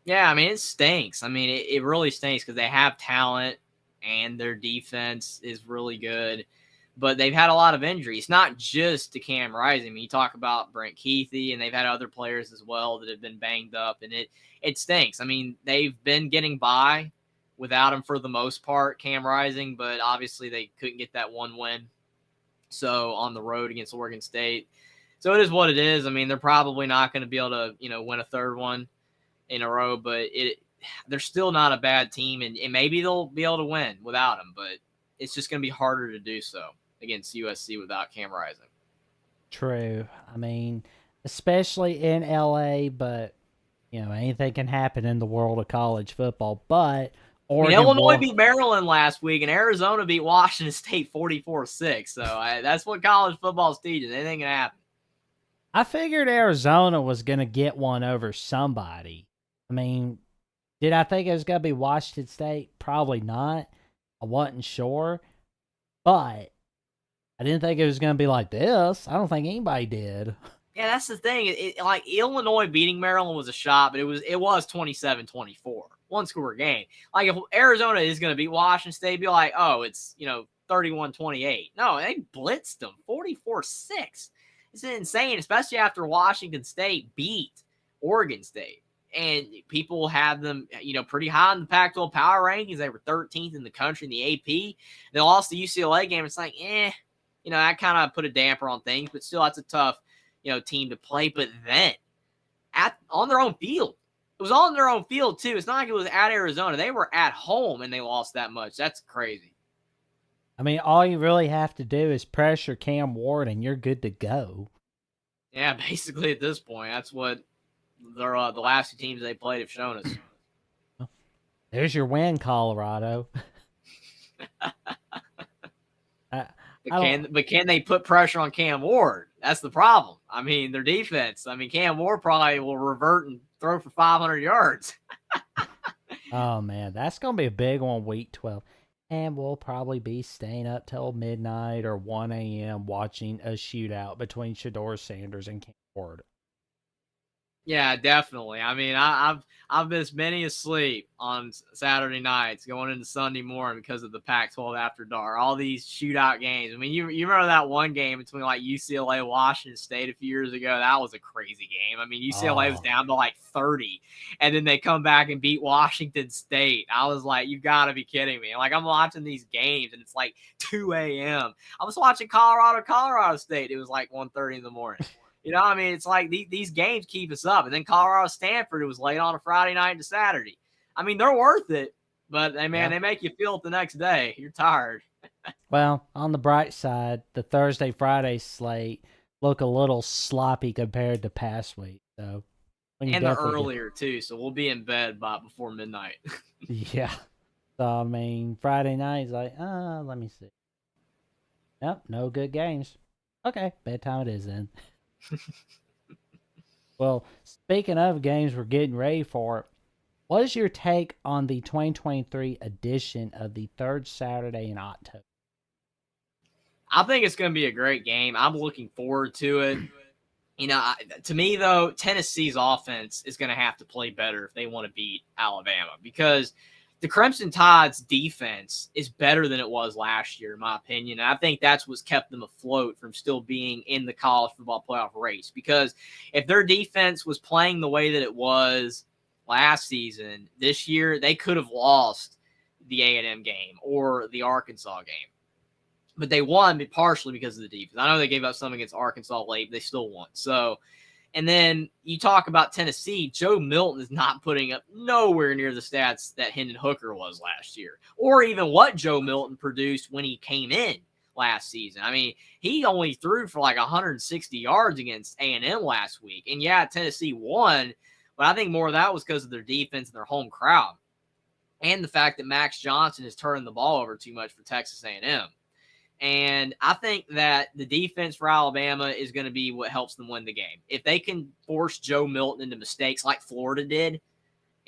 Yeah, I mean, it stinks. I mean, it really stinks because they have talent and their defense is really good, but they've had a lot of injuries, not just to Cam Rising. I mean, you talk about Brent Keithy, and they've had other players as well that have been banged up, and it stinks. I mean, they've been getting by without him for the most part, Cam Rising, but obviously they couldn't get that one win. So on the road against Oregon State. So it is what it is. I mean, they're probably not going to be able to, win a third one in a row, but they're still not a bad team, and maybe they'll be able to win without him, but it's just going to be harder to do so against USC without Cam Rising. True. I mean, especially in LA, but anything can happen in the world of college football. But I mean, Oregon Illinois will. beat Maryland last week, and Arizona beat Washington State 44-6. So that's what college football is teaching. Anything can happen. I figured Arizona was going to get one over somebody. I mean, did I think it was going to be Washington State? Probably not. I wasn't sure. But I didn't think it was going to be like this. I don't think anybody did. Yeah, that's the thing. Like Illinois beating Maryland was a shot, but it was 27-24. One score game. Like if Arizona is going to beat Washington State, be like, oh, it's 31-28. No, they blitzed them 44-6. It's insane, especially after Washington State beat Oregon State. And people have them, pretty high in the Pac-12 power rankings. They were 13th in the country in the AP. They lost the UCLA game. It's like, that kind of put a damper on things, but still, that's a tough, team to play. But then on their own field, it was on their own field too. It's not like it was at Arizona. They were at home and they lost that much. That's crazy. I mean, all you really have to do is pressure Cam Ward and you're good to go. Yeah, basically at this point, that's what the last 2 teams they played have shown us. There's your win, Colorado. But can they put pressure on Cam Ward? That's the problem. I mean, their defense. I mean, Cam Ward probably will revert and throw for 500 yards. Oh, man. That's going to be a big one, week 12. And we'll probably be staying up till midnight or 1 a.m. watching a shootout between Shedeur Sanders and Cam Ward. Yeah, definitely. I mean, I've missed many a sleep on Saturday nights going into Sunday morning because of the Pac-12 after dark. All these shootout games. I mean, you remember that one game between like UCLA and Washington State a few years ago? That was a crazy game. I mean, UCLA was down to like 30, and then they come back and beat Washington State. I was like, you've got to be kidding me. Like, I'm watching these games, and it's like 2 a.m. I was watching Colorado State. It was like 1:30 in the morning. I mean, it's like these games keep us up. And then Colorado Stanford, it was late on a Friday night to Saturday. I mean, they're worth it, but they make you feel it the next day. You're tired. Well, on the bright side, the Thursday Friday slate look a little sloppy compared to past week. So, and they're earlier too, so we'll be in bed before midnight. Yeah. So I mean, Friday night is like, let me see. Nope, no good games. Okay, bedtime it is then. Well, speaking of games we're getting ready for, What is your take on the 2023 edition of the third Saturday in October? I think it's going to be a great game. I'm looking forward to it. To me, though, Tennessee's offense is going to have to play better if they want to beat Alabama because the Crimson Tide's defense is better than it was last year, in my opinion. And I think that's what's kept them afloat from still being in the college football playoff race. Because if their defense was playing the way that it was last season, this year, they could have lost the A&M game or the Arkansas game. But they won partially because of the defense. I know they gave up some against Arkansas late, but they still won. So, and then you talk about Tennessee, Joe Milton is not putting up nowhere near the stats that Hendon Hooker was last year, or even what Joe Milton produced when he came in last season. I mean, he only threw for like 160 yards against A&M last week. And yeah, Tennessee won, but I think more of that was because of their defense and their home crowd and the fact that Max Johnson is turning the ball over too much for Texas A&M. And I think that the defense for Alabama is going to be what helps them win the game. If they can force Joe Milton into mistakes like Florida did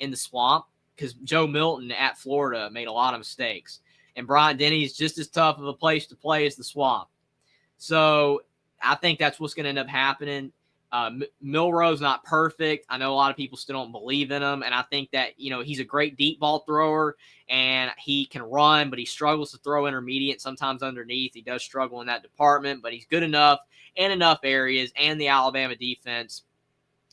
in the swamp, because Joe Milton at Florida made a lot of mistakes. And Bryant-Denny is just as tough of a place to play as the swamp. So I think that's what's going to end up happening. Milroe's not perfect. I know a lot of people still don't believe in him. And I think that, he's a great deep ball thrower and he can run, but he struggles to throw intermediate, sometimes underneath. He does struggle in that department, but he's good enough in enough areas. And the Alabama defense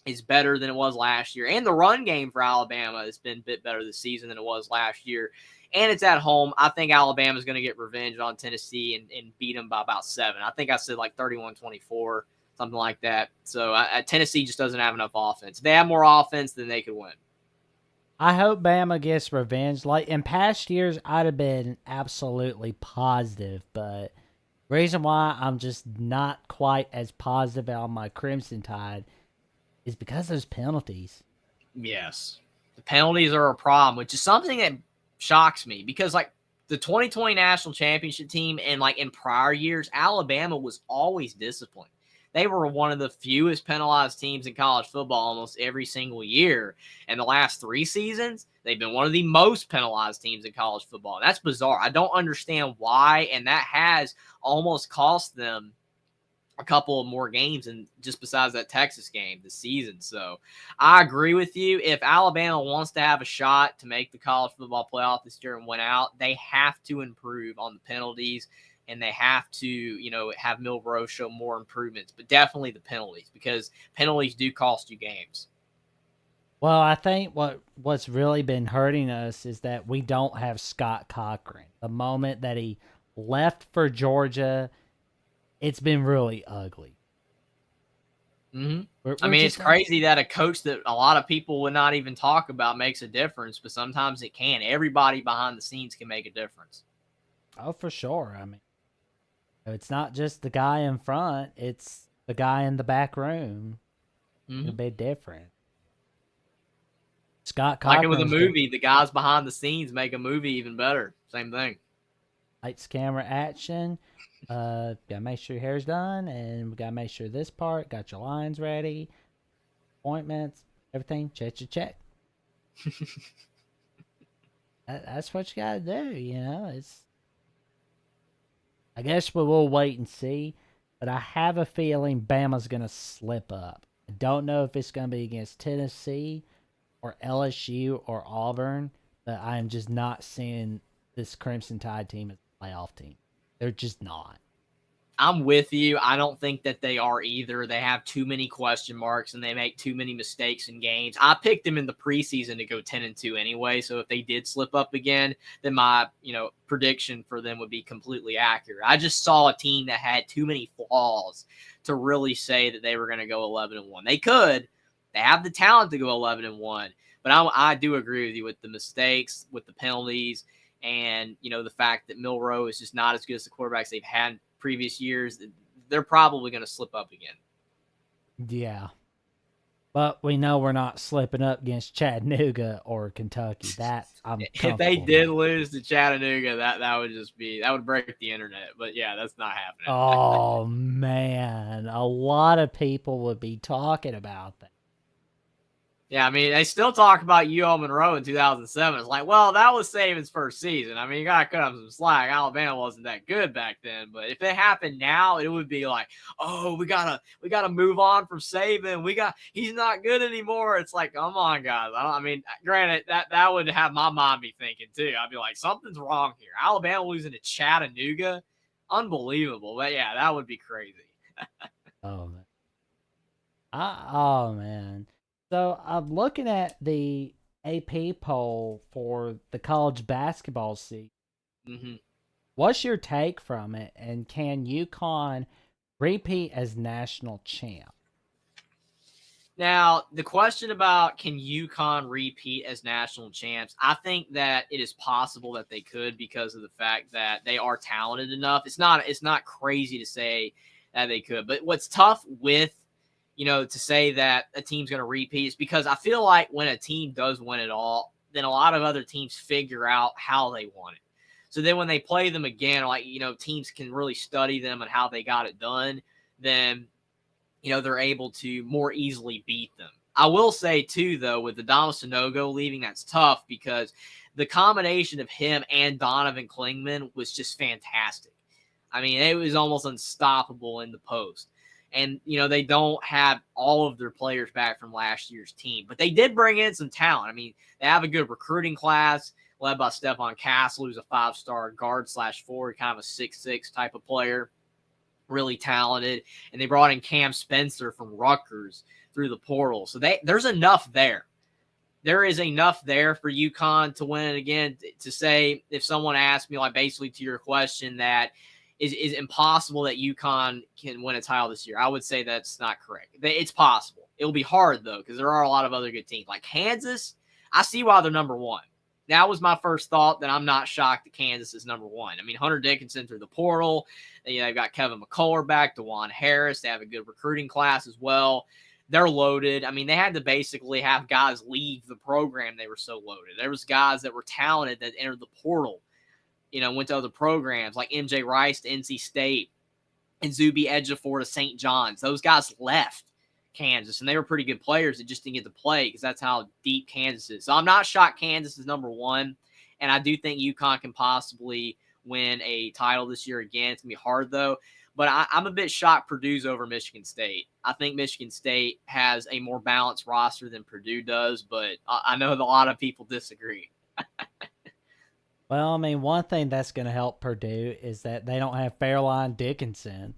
is better than it was last year. And the run game for Alabama has been a bit better this season than it was last year. And it's at home. I think Alabama is going to get revenge on Tennessee and beat them by about 7. I think I said like 31-24. Something like that. So Tennessee just doesn't have enough offense. If they have more offense, then they could win. I hope Bama gets revenge. Like in past years, I'd have been absolutely positive, but reason why I'm just not quite as positive on my Crimson Tide is because of those penalties. Yes. The penalties are a problem, which is something that shocks me because like the 2020 national championship team and like in prior years, Alabama was always disciplined. They were one of the fewest penalized teams in college football almost every single year. And the last 3 seasons, they've been one of the most penalized teams in college football. That's bizarre. I don't understand why. And that has almost cost them a couple of more games and just besides that Texas game this season. So I agree with you. If Alabama wants to have a shot to make the college football playoff this year and win out, they have to improve on the penalties. And they have to, have Milroe show more improvements, but definitely the penalties because penalties do cost you games. Well, I think what's really been hurting us is that we don't have Scott Cochran. The moment that he left for Georgia, it's been really ugly. Mm-hmm. It's crazy that a coach that a lot of people would not even talk about makes a difference, but sometimes it can. Everybody behind the scenes can make a difference. Oh, for sure. It's not just the guy in front, it's the guy in the back room. Mm-hmm. A bit different. Scott Cochran. Like with a Cochran's movie, the guys behind the scenes make a movie even better. Same thing. Lights, camera, action. Gotta make sure your hair's done, and we gotta make sure this part, got your lines ready, appointments, everything, check. That's what you gotta do, It's. I guess we will wait and see, but I have a feeling Bama's gonna slip up. I don't know if it's gonna be against Tennessee or LSU or Auburn, but I'm just not seeing this Crimson Tide team as a playoff team. They're just not. I'm with you. I don't think that they are either. They have too many question marks and they make too many mistakes in games. I picked them in the preseason to go 10-2 anyway. So if they did slip up again, then my, prediction for them would be completely accurate. I just saw a team that had too many flaws to really say that they were going to go 11-1. They could. They have the talent to go 11-1. But I do agree with you with the mistakes, with the penalties, and, the fact that Milroe is just not as good as the quarterbacks they've had previous years. They're probably going to slip up again. Yeah. But we know we're not slipping up against Chattanooga or Kentucky. That I'm if they did lose to Chattanooga, that would break the internet. But yeah, that's not happening. Oh man, a lot of people would be talking about that. Yeah, I mean, they still talk about UL Monroe in 2007. It's like, well, that was Saban's first season. I mean, you got to cut him some slack. Alabama wasn't that good back then. But if it happened now, it would be like, oh, we gotta move on from Saban. He's not good anymore. It's like, come on, guys. I mean, granted, that would have my mind be thinking too. I'd be like, something's wrong here. Alabama losing to Chattanooga, unbelievable. But yeah, that would be crazy. Oh man. Oh man. So I'm looking at the AP poll for the college basketball season. Mm-hmm. What's your take from it? And can UConn repeat as national champ? Now, the question about can UConn repeat as national champs, I think that it is possible that they could because of the fact that they are talented enough. It's not crazy to say that they could. But what's tough with, to say that a team's going to repeat is because I feel like when a team does win it all, then a lot of other teams figure out how they won it. So then when they play them again, like, teams can really study them and how they got it done, then they're able to more easily beat them. I will say, too, though, with the Adama Sanogo leaving, that's tough because the combination of him and Donovan Klingman was just fantastic. I mean, it was almost unstoppable in the post. And, they don't have all of their players back from last year's team, but they did bring in some talent. I mean, they have a good recruiting class led by Stephon Castle, who's a 5-star guard/forward, kind of a 6'6" type of player. Really talented, and they brought in Cam Spencer from Rutgers through the portal. So there's enough there. There is enough there for UConn to win it again. To say, if someone asked me, like, basically to your question, that is impossible that UConn can win a title this year, I would say that's not correct. It's possible. It'll be hard, though, because there are a lot of other good teams. Like Kansas, I see why they're number one. That was my first thought, that I'm not shocked that Kansas is number one. I mean, Hunter Dickinson through the portal. They've got Kevin McCullough back, DeJuan Harris. They have a good recruiting class as well. They're loaded. I mean, they had to basically have guys leave the program. They were so loaded. There was guys that were talented that entered the portal, went to other programs like MJ Rice to NC State and Zuby Ejiofor to St. John's. Those guys left Kansas, and they were pretty good players that just didn't get to play because that's how deep Kansas is. So I'm not shocked Kansas is number one, and I do think UConn can possibly win a title this year again. It's going to be hard, though, but I'm a bit shocked Purdue's over Michigan State. I think Michigan State has a more balanced roster than Purdue does, but I know that a lot of people disagree. Well, I mean, one thing that's going to help Purdue is that they don't have Fairline Dickinson.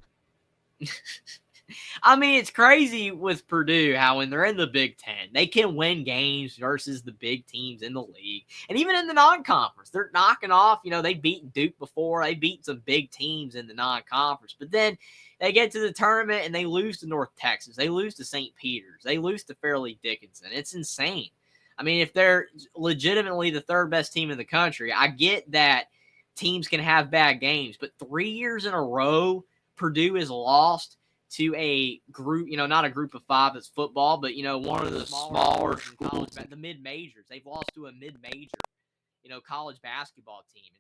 I mean, it's crazy with Purdue how when they're in the Big Ten, they can win games versus the big teams in the league. And even in the non-conference, they're knocking off, they beat Duke before. They beat some big teams in the non-conference. But then they get to the tournament and they lose to North Texas. They lose to St. Peter's. They lose to Fairleigh Dickinson. It's insane. I mean, if they're legitimately the third best team in the country, I get that teams can have bad games. But 3 years in a row, Purdue is lost to a group, not a group of five that's football, but, one of the smaller schools, the mid-majors. They've lost to a mid-major, college basketball team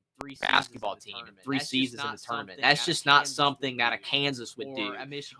in 3 seasons in the tournament. That's just not something that a Kansas would do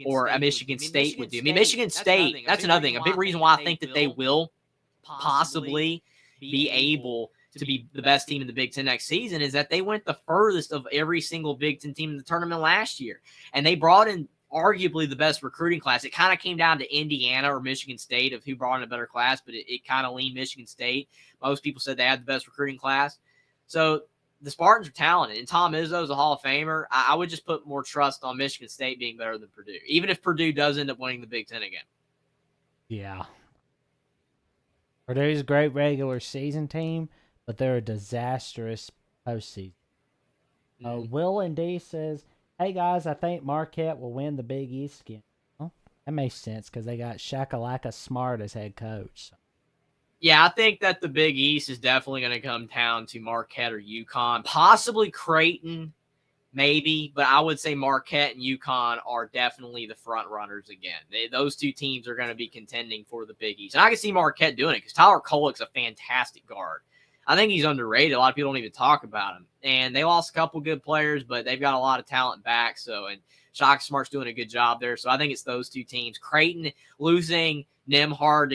or a Michigan State would do. I mean, Michigan State, that's another thing. A big reason why I think that they will possibly be able to be the best team in the Big Ten next season is that they went the furthest of every single Big Ten team in the tournament last year. And they brought in arguably the best recruiting class. It kind of came down to Indiana or Michigan State of who brought in a better class, but it kind of leaned Michigan State. Most people said they had the best recruiting class. So the Spartans are talented, and Tom Izzo is a Hall of Famer. I would just put more trust on Michigan State being better than Purdue, even if Purdue does end up winning the Big Ten again. Yeah. Purdue's a great regular season team, but they're a disastrous postseason. Will and D says, hey guys, I think Marquette will win the Big East again. Well, that makes sense because they got Shakalaka Smart as head coach. So. Yeah, I think that the Big East is definitely going to come down to Marquette or UConn, possibly Creighton, maybe, but I would say Marquette and UConn are definitely the front runners again. Those two teams are going to be contending for the Big East. And I can see Marquette doing it because Tyler Kolek's a fantastic guard. I think he's underrated. A lot of people don't even talk about him. And they lost a couple good players, but they've got a lot of talent back. So, and Shaka Smart's doing a good job there. So I think it's those two teams. Creighton losing Nemhard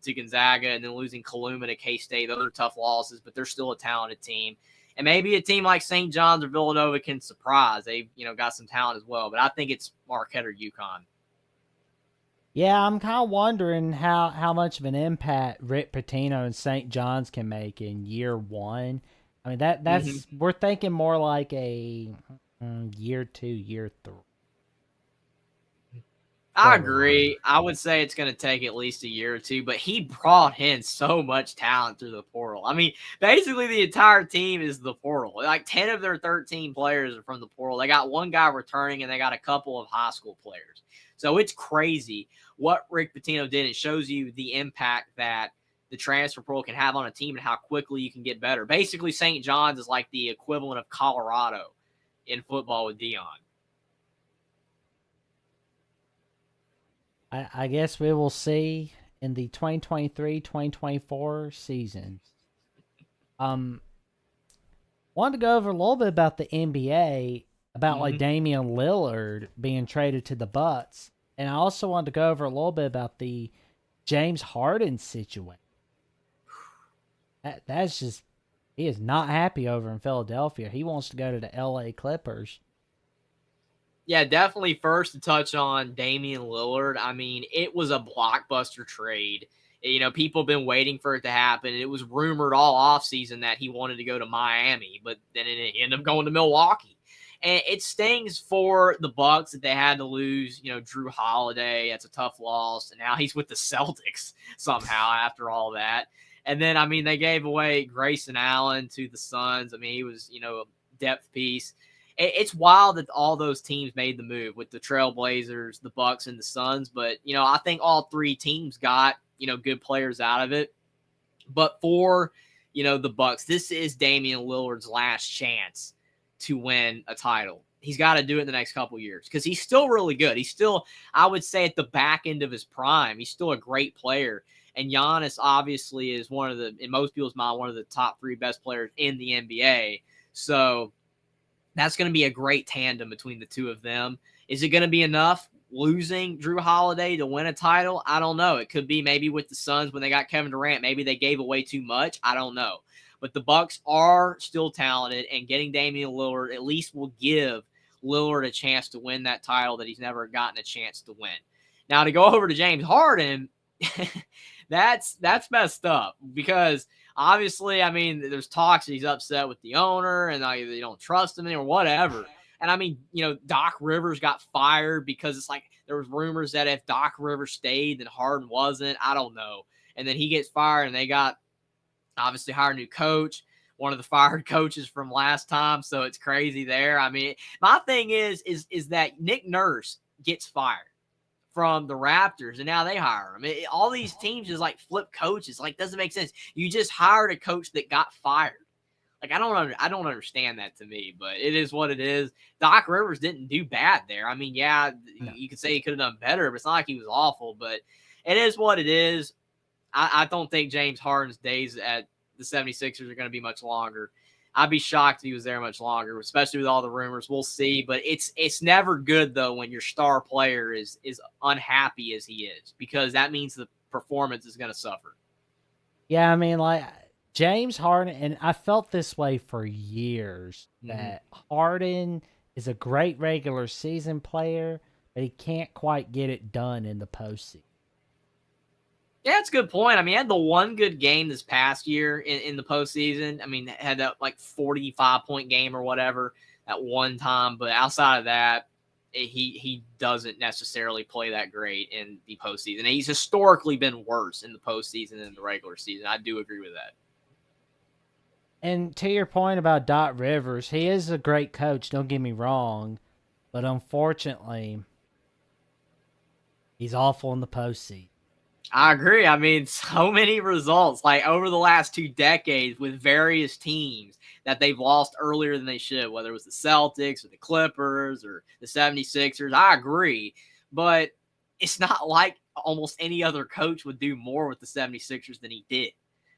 to Gonzaga and then losing Kaluma to K-State. Those are tough losses, but they're still a talented team. And maybe a team like St. John's or Villanova can surprise. They've, got some talent as well. But I think it's Marquette or UConn. Yeah, I'm kind of wondering how much of an impact Rick Pitino and St. John's can make in year one. I mean that's we're thinking more like a year 2, year 3. I agree. I would say it's going to take at least a year or two, but he brought in so much talent through the portal. I mean, basically the entire team is the portal. Like 10 of their 13 players are from the portal. They got one guy returning and they got a couple of high school players. So it's crazy what Rick Pitino did. It shows you the impact that the transfer portal can have on a team and how quickly you can get better. Basically, St. John's is like the equivalent of Colorado in football with Dion. I guess we will see in the 2023-2024 season. Wanted to go over a little bit about the NBA, about like Damian Lillard being traded to the Bucks, and I also wanted to go over a little bit about the James Harden situation. That's just, he is not happy over in Philadelphia. He wants to go to the LA Clippers. Yeah, definitely first to touch on Damian Lillard. I mean, it was a blockbuster trade. People have been waiting for it to happen. It was rumored all offseason that he wanted to go to Miami, but then it ended up going to Milwaukee. And it stings for the Bucks that they had to lose, Drew Holiday. That's a tough loss. And now he's with the Celtics somehow after all that. And then, I mean, they gave away Grayson Allen to the Suns. I mean, he was, a depth piece. It's wild that all those teams made the move with the Trailblazers, the Bucks, and the Suns. But, I think all three teams got, good players out of it. But for, the Bucks, this is Damian Lillard's last chance to win a title. He's got to do it in the next couple years because he's still really good. He's still, I would say, at the back end of his prime. He's still a great player. And Giannis obviously is one of the, in most people's mind, one of the top 3 best players in the NBA. So that's going to be a great tandem between the two of them. Is it going to be enough losing Drew Holiday to win a title? I don't know. It could be maybe with the Suns when they got Kevin Durant. Maybe they gave away too much. I don't know. But the Bucks are still talented, and getting Damian Lillard at least will give Lillard a chance to win that title that he's never gotten a chance to win. Now, to go over to James Harden, that's messed up because obviously, I mean, there's talks that he's upset with the owner and they don't trust him or whatever. And I mean, Doc Rivers got fired because it's like there was rumors that if Doc Rivers stayed, then Harden wasn't. I don't know. And then he gets fired and they got obviously hired a new coach, one of the fired coaches from last time. So it's crazy there. I mean, my thing is that Nick Nurse gets fired from the Raptors, and now they hire him. All these teams just like flip coaches. Like, doesn't make sense. You just hired a coach that got fired. Like, I don't understand that to me, but it is what it is. Doc Rivers didn't do bad there. I mean, yeah, you could say he could have done better, but it's not like he was awful. But it is what it is. I don't think James Harden's days at the 76ers are going to be much longer. I'd be shocked if he was there much longer, especially with all the rumors. We'll see. But it's never good, though, when your star player is unhappy as he is, because that means the performance is going to suffer. Yeah, I mean, like, James Harden, and I felt this way for years, that Harden is a great regular season player, but he can't quite get it done in the postseason. Yeah, that's a good point. I mean, he had the one good game this past year in the postseason. I mean, had that like 45-point game or whatever at one time. But outside of that, he doesn't necessarily play that great in the postseason. And he's historically been worse in the postseason than the regular season. I do agree with that. And to your point about Doc Rivers, he is a great coach, don't get me wrong. But unfortunately, he's awful in the postseason. I agree. I mean, so many results, like over the last 2 decades with various teams that they've lost earlier than they should, whether it was the Celtics or the Clippers or the 76ers. I agree. But it's not like almost any other coach would do more with the 76ers than he did.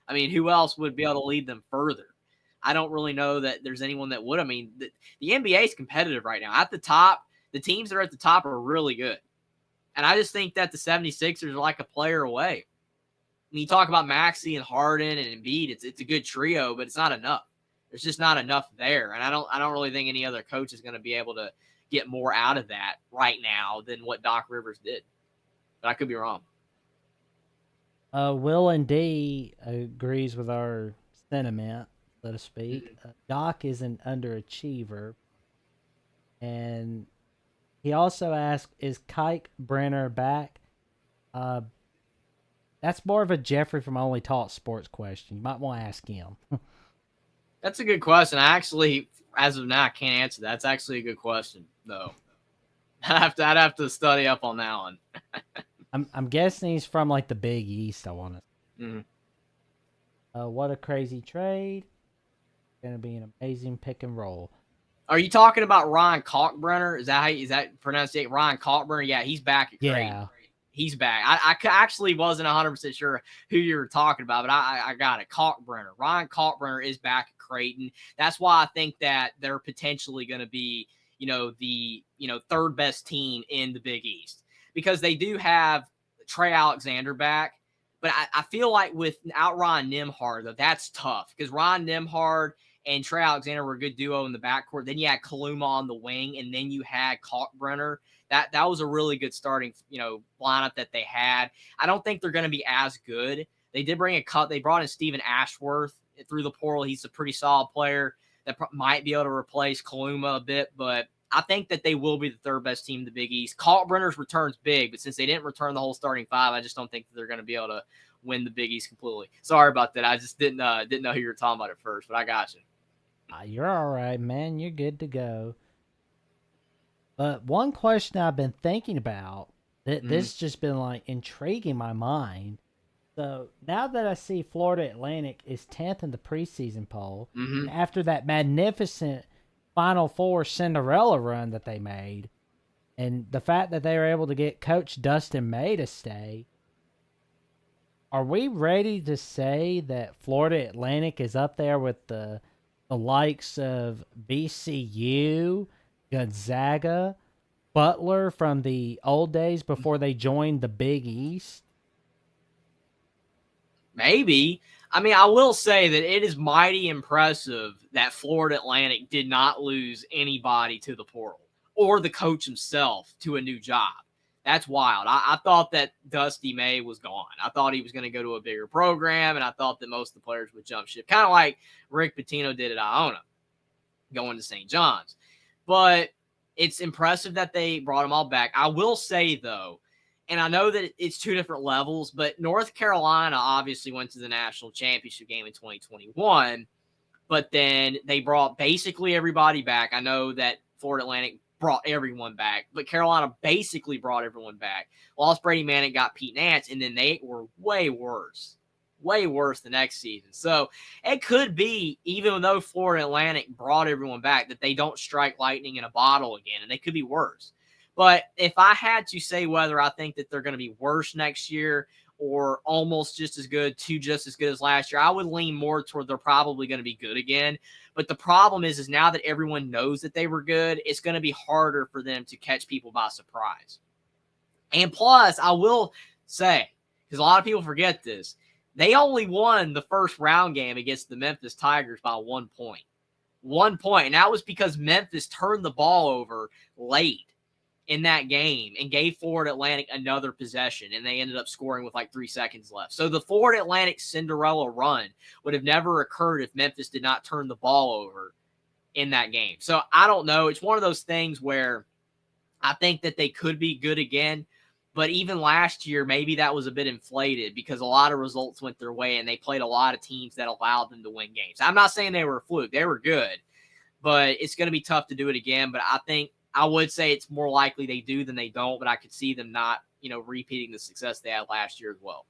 I mean, who else would be able to lead them further? I don't really know that there's anyone that would. I mean, the NBA is competitive right now. At the top, the teams that are at the top are really good. And I just think that the 76ers are like a player away. When you talk about Maxey and Harden and Embiid, it's a good trio, but it's not enough. There's just not enough there. And I don't really think any other coach is going to be able to get more out of that right now than what Doc Rivers did. But I could be wrong. Will and D agrees with our sentiment, so to speak. Doc is an underachiever, and he also asked, "Is Kike Brenner back?" Uh, that's more of a Jeffrey from Only Talk Sports question. You might want to ask him. That's a good question. I actually, as of now, I can't answer that. That's actually a good question, though. I'd have to study up on that one. I'm guessing he's from like the Big East. I want to. What a crazy trade! Gonna be an amazing pick and roll. Are you talking about Ryan Kalkbrenner? Is that pronounced it? Ryan Kalkbrenner? Yeah, he's back at Creighton. Yeah. He's back. I actually wasn't 100% sure who you were talking about, but I got it. Kalkbrenner. Ryan Kalkbrenner is back at Creighton. That's why I think that they're potentially going to be, the third best team in the Big East, because they do have Trey Alexander back. But I feel like without Ryan Nembhard, though, that's tough, because Ryan Nembhard and Trey Alexander were a good duo in the backcourt. Then you had Kaluma on the wing, and then you had Kalkbrenner. That was a really good starting, lineup that they had. I don't think they're going to be as good. They did bring a cut. They brought in Stephen Ashworth through the portal. He's a pretty solid player that might be able to replace Kaluma a bit, but I think that they will be the third best team in the Big East. Kalkbrenner's return's big, but since they didn't return the whole starting five, I just don't think that they're going to be able to win the Big East completely. Sorry about that. I just didn't know who you were talking about at first, but I got you. You're all right, man. You're good to go. But one question I've been thinking about, this just been like intriguing my mind. So now that I see Florida Atlantic is 10th in the preseason poll, and after that magnificent Final Four Cinderella run that they made, and the fact that they were able to get Coach Dustin May to stay, are we ready to say that Florida Atlantic is up there with the likes of BCU, Gonzaga, Butler from the old days before they joined the Big East? Maybe. I mean, I will say that it is mighty impressive that Florida Atlantic did not lose anybody to the portal or the coach himself to a new job. That's wild. I thought that Dusty May was gone. I thought he was going to go to a bigger program, and I thought that most of the players would jump ship, kind of like Rick Pitino did at Iona, going to St. John's. But it's impressive that they brought them all back. I will say, though, and I know that it's two different levels, but North Carolina obviously went to the national championship game in 2021, but then they brought basically everybody back. I know that Florida Atlantic brought everyone back, but Carolina basically brought everyone back. Lost Brady Manick, got Pete Nance, and then they were way worse the next season. So it could be, even though Florida Atlantic brought everyone back, that they don't strike lightning in a bottle again, and they could be worse. But if I had to say whether I think that they're going to be worse next year or almost just as good to just as good as last year, I would lean more toward they're probably going to be good again. But the problem is now that everyone knows that they were good, it's going to be harder for them to catch people by surprise. And plus, I will say, because a lot of people forget this, they only won the first round game against the Memphis Tigers by 1 point. 1 point. And that was because Memphis turned the ball over late in that game and gave Florida Atlantic another possession, and they ended up scoring with like 3 seconds left. So the Florida Atlantic Cinderella run would have never occurred if Memphis did not turn the ball over in that game. So I don't know. It's one of those things where I think that they could be good again, but even last year, maybe that was a bit inflated because a lot of results went their way and they played a lot of teams that allowed them to win games. I'm not saying they were a fluke. They were good, but it's going to be tough to do it again. But I would say it's more likely they do than they don't, but I could see them not, repeating the success they had last year as well.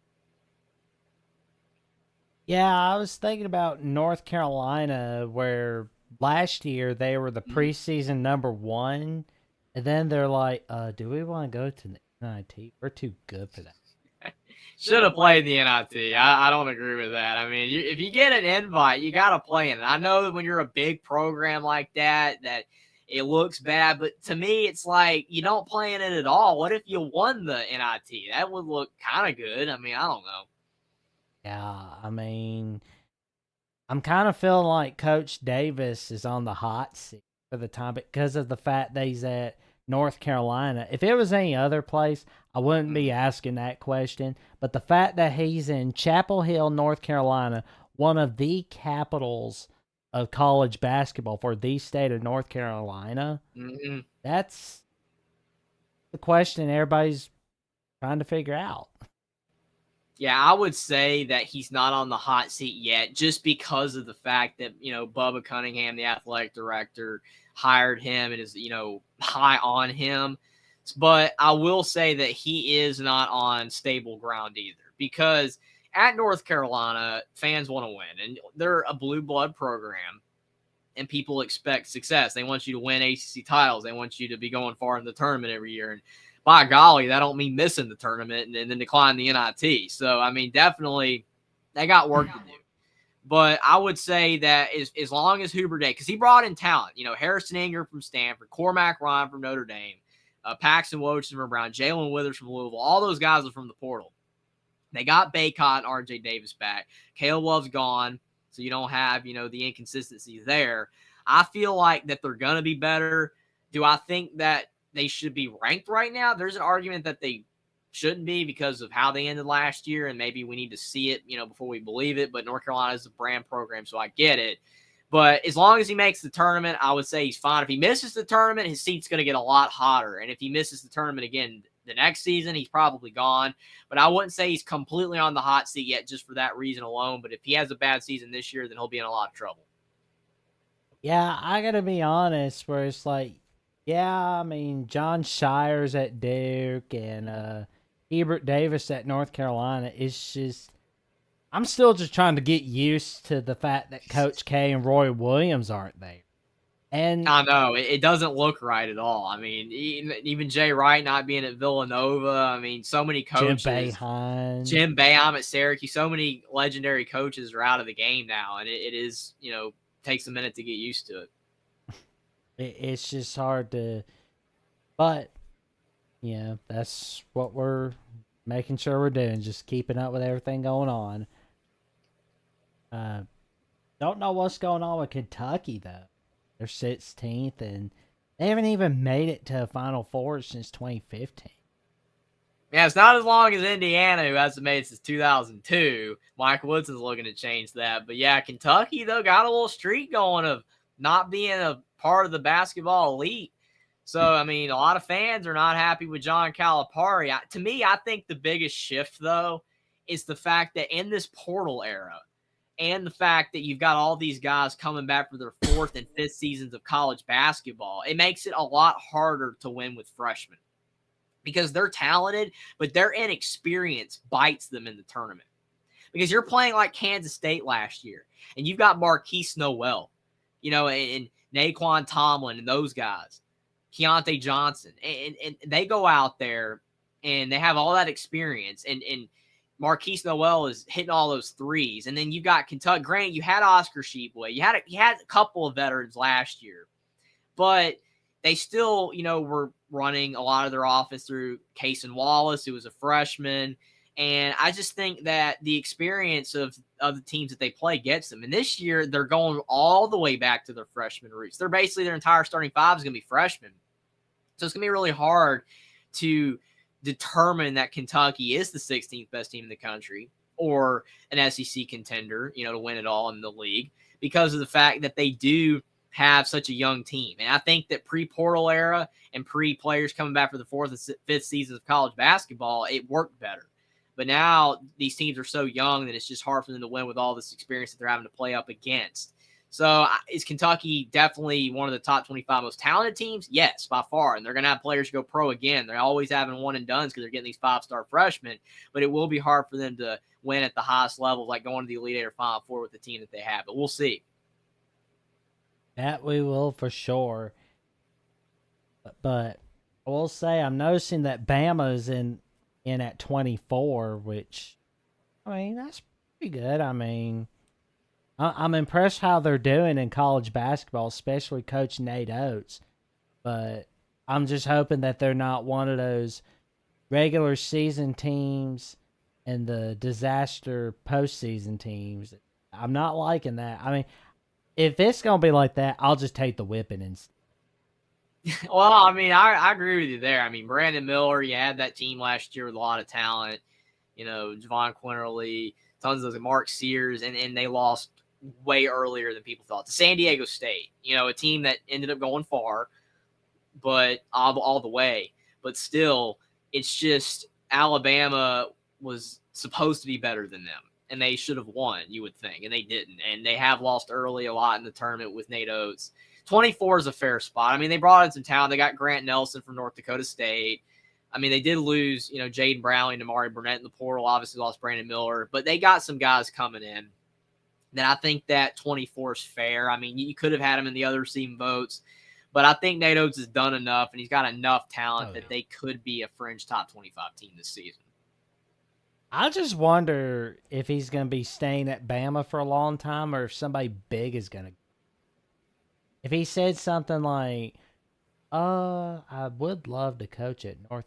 Yeah, I was thinking about North Carolina, where last year they were the preseason number 1, and then they're like, do we want to go to the NIT? We're too good for that. Should have played the NIT. I don't agree with that. I mean, if you get an invite, you got to play in it. I know that when you're a big program like that it looks bad, but to me, it's like you don't play in it at all. What if you won the NIT? That would look kind of good. I mean, I don't know. Yeah, I mean, I'm kind of feeling like Coach Davis is on the hot seat for the time because of the fact that he's at North Carolina. If it was any other place, I wouldn't be asking that question. But the fact that he's in Chapel Hill, North Carolina, one of the capitals of college basketball for the state of North Carolina, Mm-hmm. that's the question everybody's trying to figure out. Yeah, I would say that he's not on the hot seat yet just because of the fact that, Bubba Cunningham, the athletic director, hired him and is, high on him. But I will say that he is not on stable ground either because at North Carolina, fans want to win and they're a blue blood program and people expect success. They want you to win ACC titles. They want you to be going far in the tournament every year. And by golly, that don't mean missing the tournament and then decline the NIT. So, I mean, definitely they got work to do. But I would say that as long as Hoover Day, because he brought in talent, Harrison Ingram from Stanford, Cormac Ryan from Notre Dame, Paxton Wojcik from Brown, Jalen Withers from Louisville, all those guys are from the portal. They got Baycott and RJ Davis back. Caleb Love's gone, so you don't have, the inconsistencies there. I feel like that they're going to be better. Do I think that they should be ranked right now? There's an argument that they shouldn't be because of how they ended last year, and maybe we need to see it, before we believe it. But North Carolina is a brand program, so I get it. But as long as he makes the tournament, I would say he's fine. If he misses the tournament, his seat's going to get a lot hotter. And if he misses the tournament again the next season, he's probably gone. But I wouldn't say he's completely on the hot seat yet just for that reason alone. But if he has a bad season this year, then he'll be in a lot of trouble. Yeah, I got to be honest, where it's like, yeah, I mean, John Shires at Duke and Hebert Davis at North Carolina. It's just, I'm still just trying to get used to the fact that Coach K and Roy Williams aren't there. And I know it doesn't look right at all. I mean, even Jay Wright not being at Villanova. I mean, so many coaches. Jim Boeheim at Syracuse. So many legendary coaches are out of the game now, and it is, takes a minute to get used to it. It's just hard to, but that's what we're making sure we're doing, just keeping up with everything going on. Don't know what's going on with Kentucky though. They're 16th, and they haven't even made it to a Final Four since 2015. Yeah, it's not as long as Indiana, who hasn't made it since 2002. Mike Woodson's looking to change that. But yeah, Kentucky, though, got a little streak going of not being a part of the basketball elite. So, I mean, a lot of fans are not happy with John Calipari. To me, I think the biggest shift, though, is the fact that in this portal era, and the fact that you've got all these guys coming back for their fourth and fifth seasons of college basketball, it makes it a lot harder to win with freshmen because they're talented, but their inexperience bites them in the tournament. Because you're playing like Kansas State last year, and you've got Marquise Noel, and Naquan Tomlin and those guys, Keontae Johnson, and they go out there and they have all that experience, and Marquise Noel is hitting all those threes. And then you got Kentucky. Granted, you had Oscar Tshiebwe. You had a couple of veterans last year. But they still, were running a lot of their offense through Cason Wallace, who was a freshman. And I just think that the experience of the teams that they play gets them. And this year, they're going all the way back to their freshman roots. They're basically, their entire starting five is going to be freshmen. So it's going to be really hard to determine that Kentucky is the 16th best team in the country or an SEC contender, to win it all in the league because of the fact that they do have such a young team. And I think that pre-portal era and pre-players coming back for the fourth and fifth seasons of college basketball, it worked better. But now these teams are so young that it's just hard for them to win with all this experience that they're having to play up against. So is Kentucky definitely one of the top 25 most talented teams? Yes, by far. And they're going to have players go pro again. They're always having one and dones because they're getting these five-star freshmen. But it will be hard for them to win at the highest level, like going to the Elite Eight or Final Four with the team that they have. But we'll see. That we will for sure. But I will say I'm noticing that Bama is in in at 24, which, I mean, that's pretty good. I mean, I'm impressed how they're doing in college basketball, especially Coach Nate Oates. But I'm just hoping that they're not one of those regular season teams and the disaster postseason teams. I'm not liking that. I mean, if it's gonna be like that, I'll just take the whipping instead. Well, I mean, I agree with you there. I mean, Brandon Miller, you had that team last year with a lot of talent. Javon Quinterly, tons of Mark Sears, and they lost way earlier than people thought. To San Diego State, a team that ended up going far, but all the way. But still, it's just Alabama was supposed to be better than them, and they should have won, you would think, and they didn't. And they have lost early a lot in the tournament with Nate Oates. 24 is a fair spot. I mean, they brought in some talent. They got Grant Nelson from North Dakota State. I mean, they did lose, Jaden Brownlee and Amari Burnett in the portal. Obviously lost Brandon Miller, but they got some guys coming in. Then I think that 24 is fair. I mean, you could have had him in the other team votes, but I think Nate Oates has done enough, and he's got enough talent that they could be a fringe top 25 team this season. I just wonder if he's going to be staying at Bama for a long time or if somebody big is going to. If he said something like, I would love to coach at North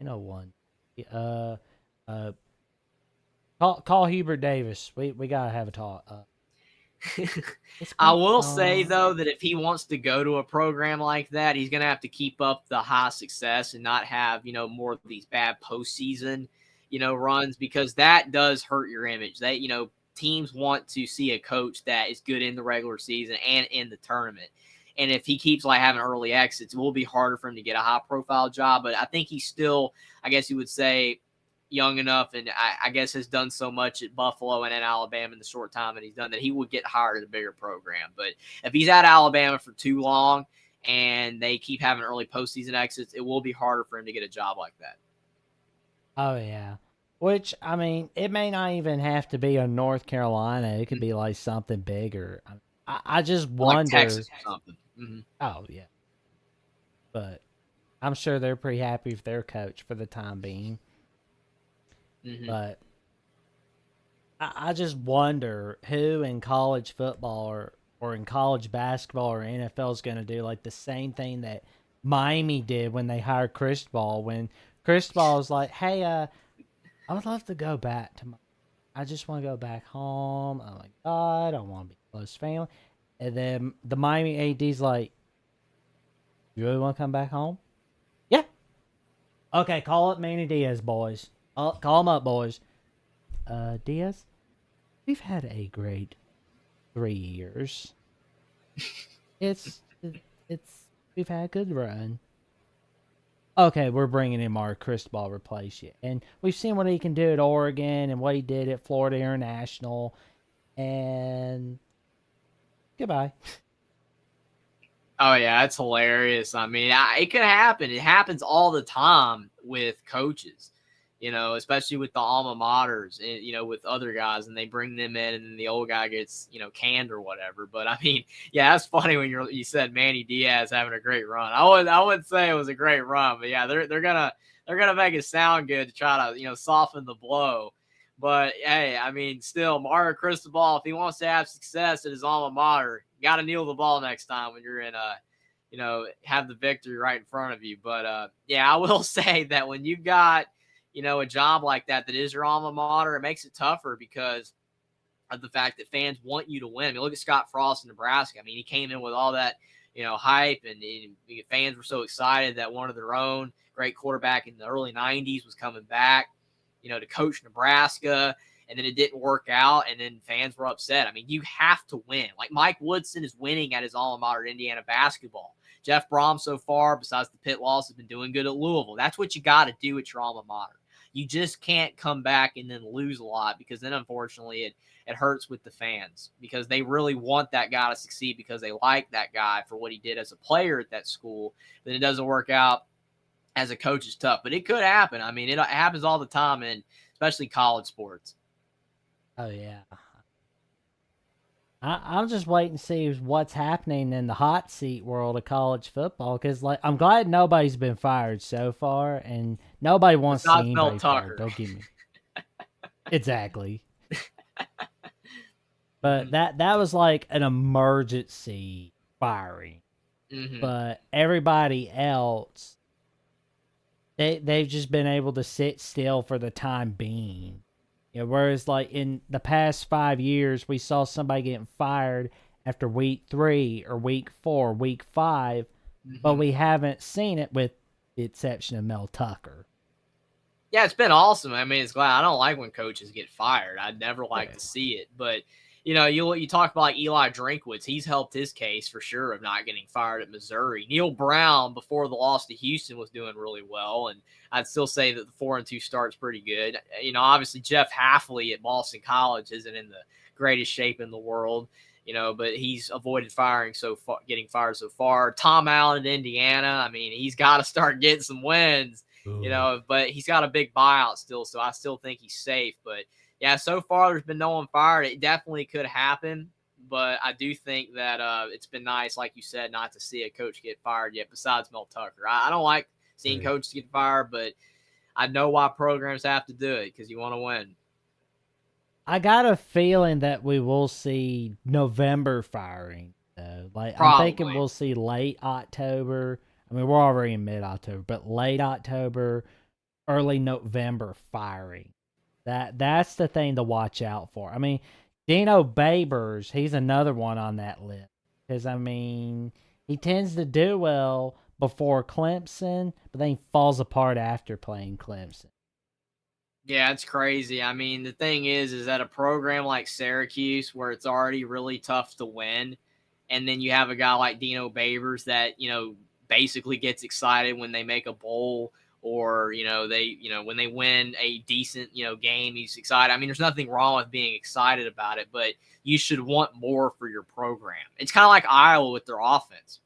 Carolina one. Uh, uh, call Hubert Davis. We got to have a talk. I will say, though, that if he wants to go to a program like that, he's going to have to keep up the high success and not have, more of these bad postseason, runs, because that does hurt your image. That, teams want to see a coach that is good in the regular season and in the tournament. And if he keeps having early exits, it will be harder for him to get a high profile job. But I think he's still, I guess you would say, young enough, and I guess has done so much at Buffalo and at Alabama in the short time that he's done, that he would get hired at a bigger program. But if he's at Alabama for too long and they keep having early postseason exits, it will be harder for him to get a job like that. Oh, yeah. Which, I mean, it may not even have to be a North Carolina. It could be like something bigger. I just wonder. Like Texas or something. Mm-hmm. Oh, yeah. But I'm sure they're pretty happy with their coach for the time being. Mm-hmm. But I just wonder who in college football or in college basketball or NFL is going to do like the same thing that Miami did when they hired Cristobal. When Cristobal was like, hey, I would love to go back to I just want to go back home. Oh my God, I want to be close family. And then the Miami AD's like, you really want to come back home? Yeah. Okay, call up Manny Diaz, boys. Call him up, boys. Diaz, we've had a great 3 years. It's we've had a good run. Okay, we're bringing in Mark Cristobal to replace you. And we've seen what he can do at Oregon and what he did at Florida International. And goodbye. Oh, yeah, it's hilarious. I mean, it could happen. It happens all the time with coaches, especially with the alma maters and, with other guys, and they bring them in and then the old guy gets, canned or whatever. But I mean, yeah, that's funny when you said Manny Diaz having a great run. I wouldn't say it was a great run, but yeah, they're gonna make it sound good to try to, soften the blow. But hey, I mean, still, Mario Cristobal, if he wants to have success at his alma mater, you got to kneel the ball next time when you're in have the victory right in front of you. But yeah, I will say that when you've got, a job like that is your alma mater, it makes it tougher because of the fact that fans want you to win. I mean, look at Scott Frost in Nebraska. I mean, he came in with all that, hype, and fans were so excited that one of their own great quarterback in the early 90s was coming back, to coach Nebraska, and then it didn't work out, and then fans were upset. I mean, you have to win. Like Mike Woodson is winning at his alma mater, Indiana basketball. Jeff Brom so far, besides the Pitt loss, has been doing good at Louisville. That's what you got to do at your alma mater. You just can't come back and then lose a lot, because then, unfortunately, it hurts with the fans, because they really want that guy to succeed because they like that guy for what he did as a player at that school. Then it doesn't work out as a coach is tough, but it could happen. I mean, it happens all the time, and especially college sports. Oh, yeah. I'm just waiting to see what's happening in the hot seat world of college football because, like, I'm glad nobody's been fired so far, and nobody wants to see Besides Mel anybody fired. Tucker. Don't get me exactly, but Hmm. that was like an emergency firing. Hmm. But everybody else, they've just been able to sit still for the time being. You know, whereas like in the past 5 years, we saw somebody getting fired after week 3 or week 4, week 5, but Hmm. we haven't seen it with the exception of Mel Tucker. Yeah, it's been awesome. I mean, it's glad I don't like when coaches get fired. I'd never like Yeah. to see it. But you talk about like Eli Drinkwitz. He's helped his case for sure of not getting fired at Missouri. Neil Brown before the loss to Houston was doing really well, and I'd still say that the 4-2 start's pretty good. Obviously Jeff Halfley at Boston College isn't in the greatest shape in the world. But he's avoided getting fired so far. Tom Allen at Indiana. I mean, he's got to start getting some wins. Ooh. But he's got a big buyout still, so I still think he's safe. But yeah, so far there's been no one fired. It definitely could happen, but I do think that it's been nice, like you said, not to see a coach get fired yet. Besides Mel Tucker, I don't like seeing Good. coaches get fired, but I know why programs have to do it because you want to win. I got a feeling that we will see November firing though. Like I'm thinking Probably. we'll see late October. I mean, we're already in mid October, but late October, early November firing. That's the thing to watch out for. I mean, Dino Babers, he's another one on that list because I mean he tends to do well before Clemson, but then he falls apart after playing Clemson. Yeah, it's crazy. I mean, the thing is that a program like Syracuse, where it's already really tough to win, and then you have a guy like Dino Babers that basically gets excited when they make a bowl or when they win a decent game, he's excited. I mean, there's nothing wrong with being excited about it, but you should want more for your program. It's kind of like Iowa with their offense.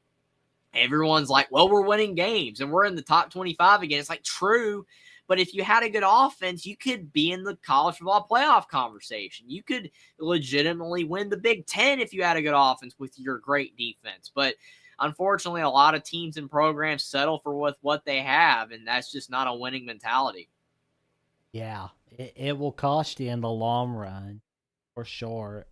Everyone's like, well, we're winning games and we're in the top 25 again. It's like, true. But if you had a good offense, you could be in the college football playoff conversation. You could legitimately win the Big Ten if you had a good offense with your great defense. But unfortunately, a lot of teams and programs settle for with what they have, and that's just not a winning mentality. Yeah, it will cost you in the long run for sure.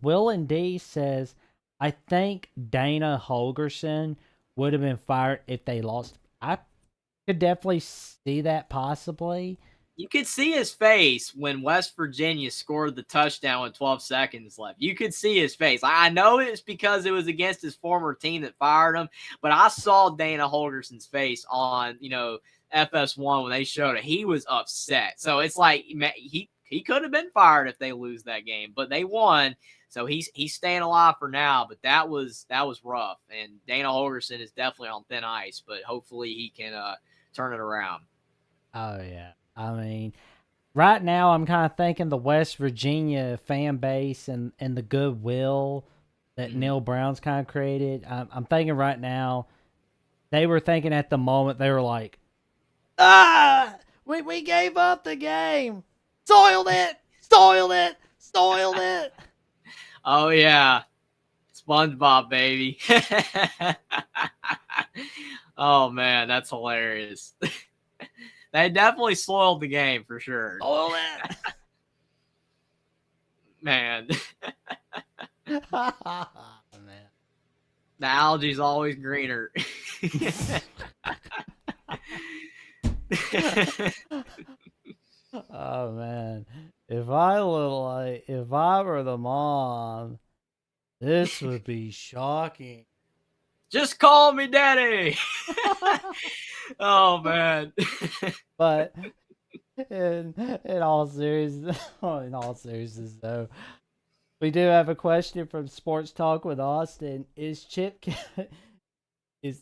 Will and D says, I think Dana Holgerson would have been fired if they lost. I could definitely see that possibly. You could see his face when West Virginia scored the touchdown with 12 seconds left. You could see his face. I know it's because it was against his former team that fired him, but I saw Dana Holgerson's face on, FS1 when they showed it. He was upset. So it's like he could have been fired if they lose that game, but they won. So he's staying alive for now, but that was rough. And Dana Holgerson is definitely on thin ice, but hopefully he can turn it around. Oh yeah. I mean, right now I'm kind of thinking the West Virginia fan base and the goodwill that Mm-hmm. Neil Brown's kind of created. I'm thinking right now they were thinking at the moment they were like, we gave up the game, soiled it, soiled it. Oh yeah, SpongeBob baby. Oh man, that's hilarious. They definitely spoiled the game for sure. Soiled it. Man, Man. the algae's always greener. Oh man, if I were the mom, this would be shocking. Just call me daddy. Oh man. But in all seriousness, in all seriousness though, we do have a question from Sports Talk with Austin. Is Chip is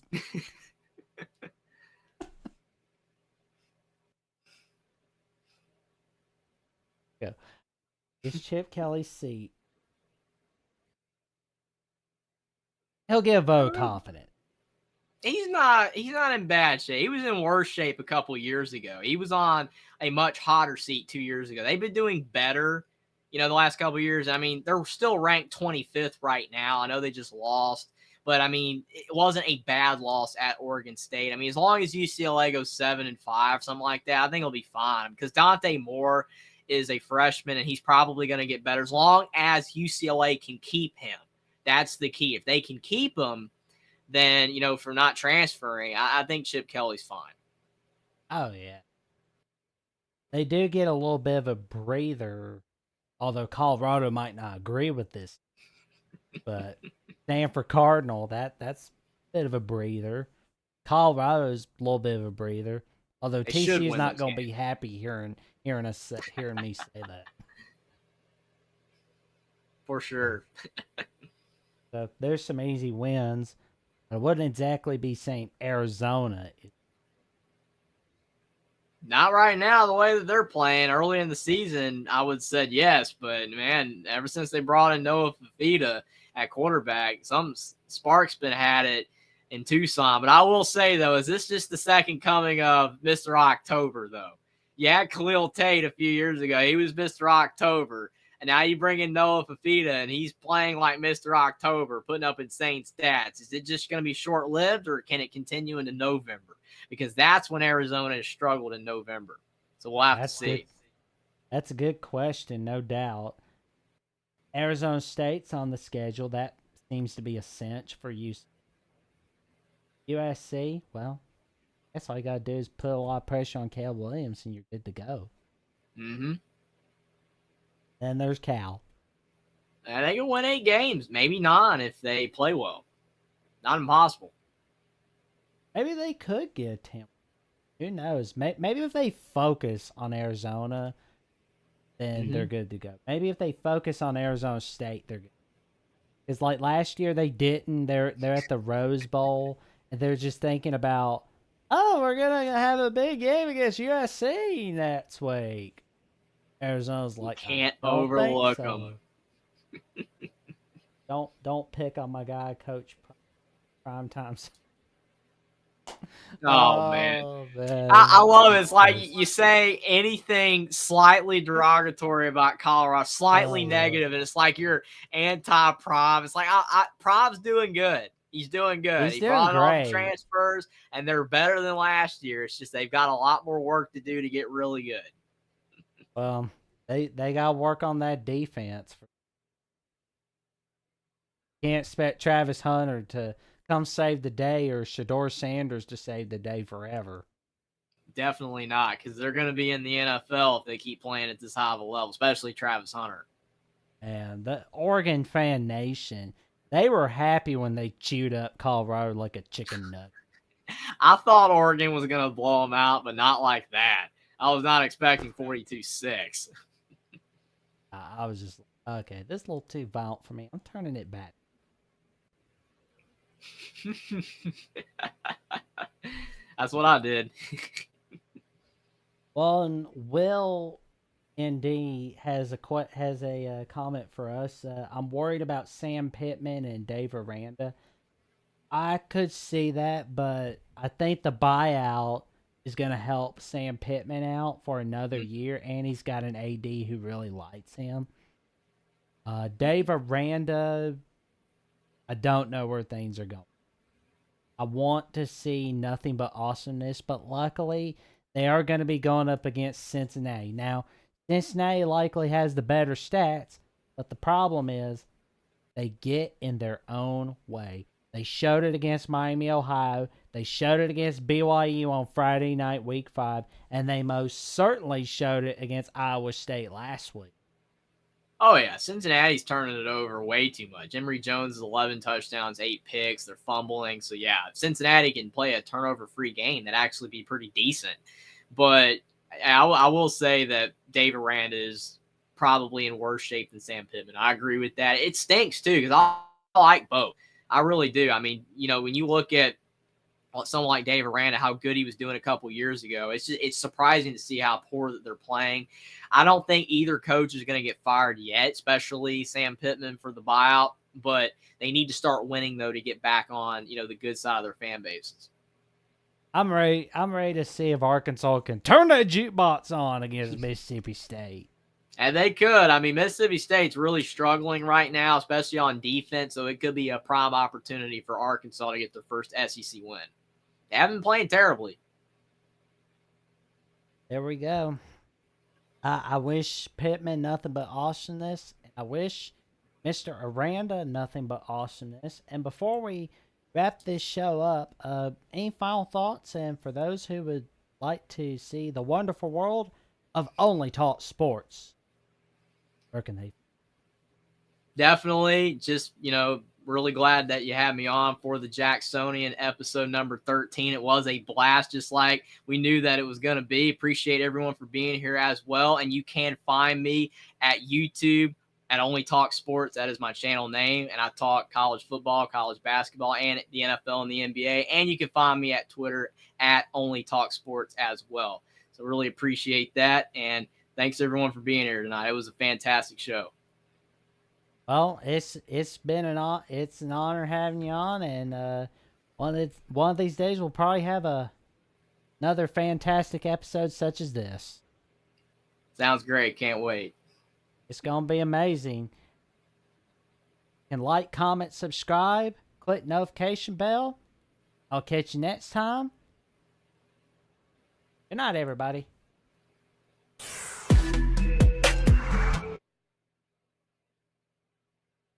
yeah, is Chip Kelly's seat? He'll get a vote confident. He's not in bad shape. He was in worse shape a couple years ago. He was on a much hotter seat 2 years ago. They've been doing better the last couple of years. I mean, they're still ranked 25th right now. I know they just lost, but I mean, it wasn't a bad loss at Oregon State. I mean, as long as UCLA goes 7-5, something like that, I think it'll be fine because Dante Moore is a freshman and he's probably going to get better as long as UCLA can keep him. That's the key. If they can keep him, then, for not transferring, I think Chip Kelly's fine. Oh, yeah. They do get a little bit of a breather, although Colorado might not agree with this. But Stanford Cardinal, that's a bit of a breather. Colorado's a little bit of a breather. Although They should TCU's win not those going to games. be happy hearing me say that. For sure. So there's some easy wins. I wouldn't exactly be saying Arizona. Not right now, the way that they're playing. Early in the season, I would have said yes, but man, ever since they brought in Noah Fafita at quarterback, some spark's been had it in Tucson. But I will say though, is this just the second coming of Mr. October though? You had Khalil Tate a few years ago. He was Mr. October. And now you bring in Noah Fafita, and he's playing like Mr. October, putting up insane stats. Is it just going to be short-lived, or can it continue into November? Because that's when Arizona has struggled in November. So we'll have to see. Good. That's a good question, no doubt. Arizona State's on the schedule. That seems to be a cinch for USC. Well, I guess all you got to do is put a lot of pressure on Caleb Williams, and you're good to go. Mm-hmm. Then there's Cal. And they can win 8 games, maybe 9 if they play well. Not impossible. Maybe they could get him. Who knows? Maybe if they focus on Arizona, then they're good to go. Maybe if they focus on Arizona State, they're good. It's like last year they didn't. They're at the Rose Bowl, and they're just thinking about, oh, we're gonna have a big game against USC next week. Arizona's like, can't overlook them. Don't pick on my guy, Coach Primetime. Oh, man. I love it. It's like you say anything slightly derogatory about Colorado, slightly negative, and it's like you're anti-Prov. It's like Prov's doing good. He's doing good. He brought in all great. the transfers, and they're better than last year. It's just they've got a lot more work to do to get really good. Well, they got to work on that defense. Can't expect Travis Hunter to come save the day or Shedeur Sanders to save the day forever. Definitely not, because they're going to be in the NFL if they keep playing at this high of a level, especially Travis Hunter. And the Oregon fan nation, they were happy when they chewed up Colorado like a chicken nut. I thought Oregon was going to blow them out, but not like that. I was not expecting 42-6. I was just like, okay, this is a little too violent for me. I'm turning it back. That's what I did. Well, and Will ND has a comment for us. I'm worried about Sam Pittman and Dave Aranda. I could see that, but I think the buyout is going to help Sam Pittman out for another year, and he's got an AD who really likes him. Dave Aranda, I don't know where things are going. I want to see nothing but awesomeness, but luckily they are going to be going up against Cincinnati. Now, Cincinnati likely has the better stats, but the problem is they get in their own way. They showed it against Miami, Ohio. They showed it against BYU on Friday night, week 5. And they most certainly showed it against Iowa State last week. Oh, yeah. Cincinnati's turning it over way too much. Emory Jones is 11 touchdowns, 8 picks. They're fumbling. So, yeah, if Cincinnati can play a turnover-free game, that'd actually be pretty decent. But I will say that Dave Aranda is probably in worse shape than Sam Pittman. I agree with that. It stinks, too, because I like both. I really do. I mean, when you look at someone like Dave Aranda, how good he was doing a couple years ago, it's surprising to see how poor that they're playing. I don't think either coach is going to get fired yet, especially Sam Pittman for the buyout. But they need to start winning, though, to get back on, the good side of their fan bases. I'm ready to see if Arkansas can turn that jukebox on against Mississippi State. And they could. I mean, Mississippi State's really struggling right now, especially on defense. So it could be a prime opportunity for Arkansas to get their first SEC win. They haven't been playing terribly. There we go. I wish Pittman nothing but awesomeness. I wish Mr. Aranda nothing but awesomeness. And before we wrap this show up, any final thoughts? And for those who would like to see the wonderful world of Only Talk Sports, where can they? Definitely just, really glad that you had me on for the Jacksonian episode number 13. It was a blast, just like we knew that it was going to be. Appreciate everyone for being here as well. And you can find me at YouTube at Only Talk Sports. That is my channel name. And I talk college football, college basketball, and the NFL and the NBA. And you can find me at Twitter at Only Talk Sports as well. So really appreciate that. And thanks everyone for being here tonight. It was a fantastic show. Well, it's been an honor having you on, and one of these days we'll probably have another fantastic episode such as this. Sounds great. Can't wait. It's gonna be amazing. You can like, comment, subscribe, click notification bell. I'll catch you next time. Good night, everybody.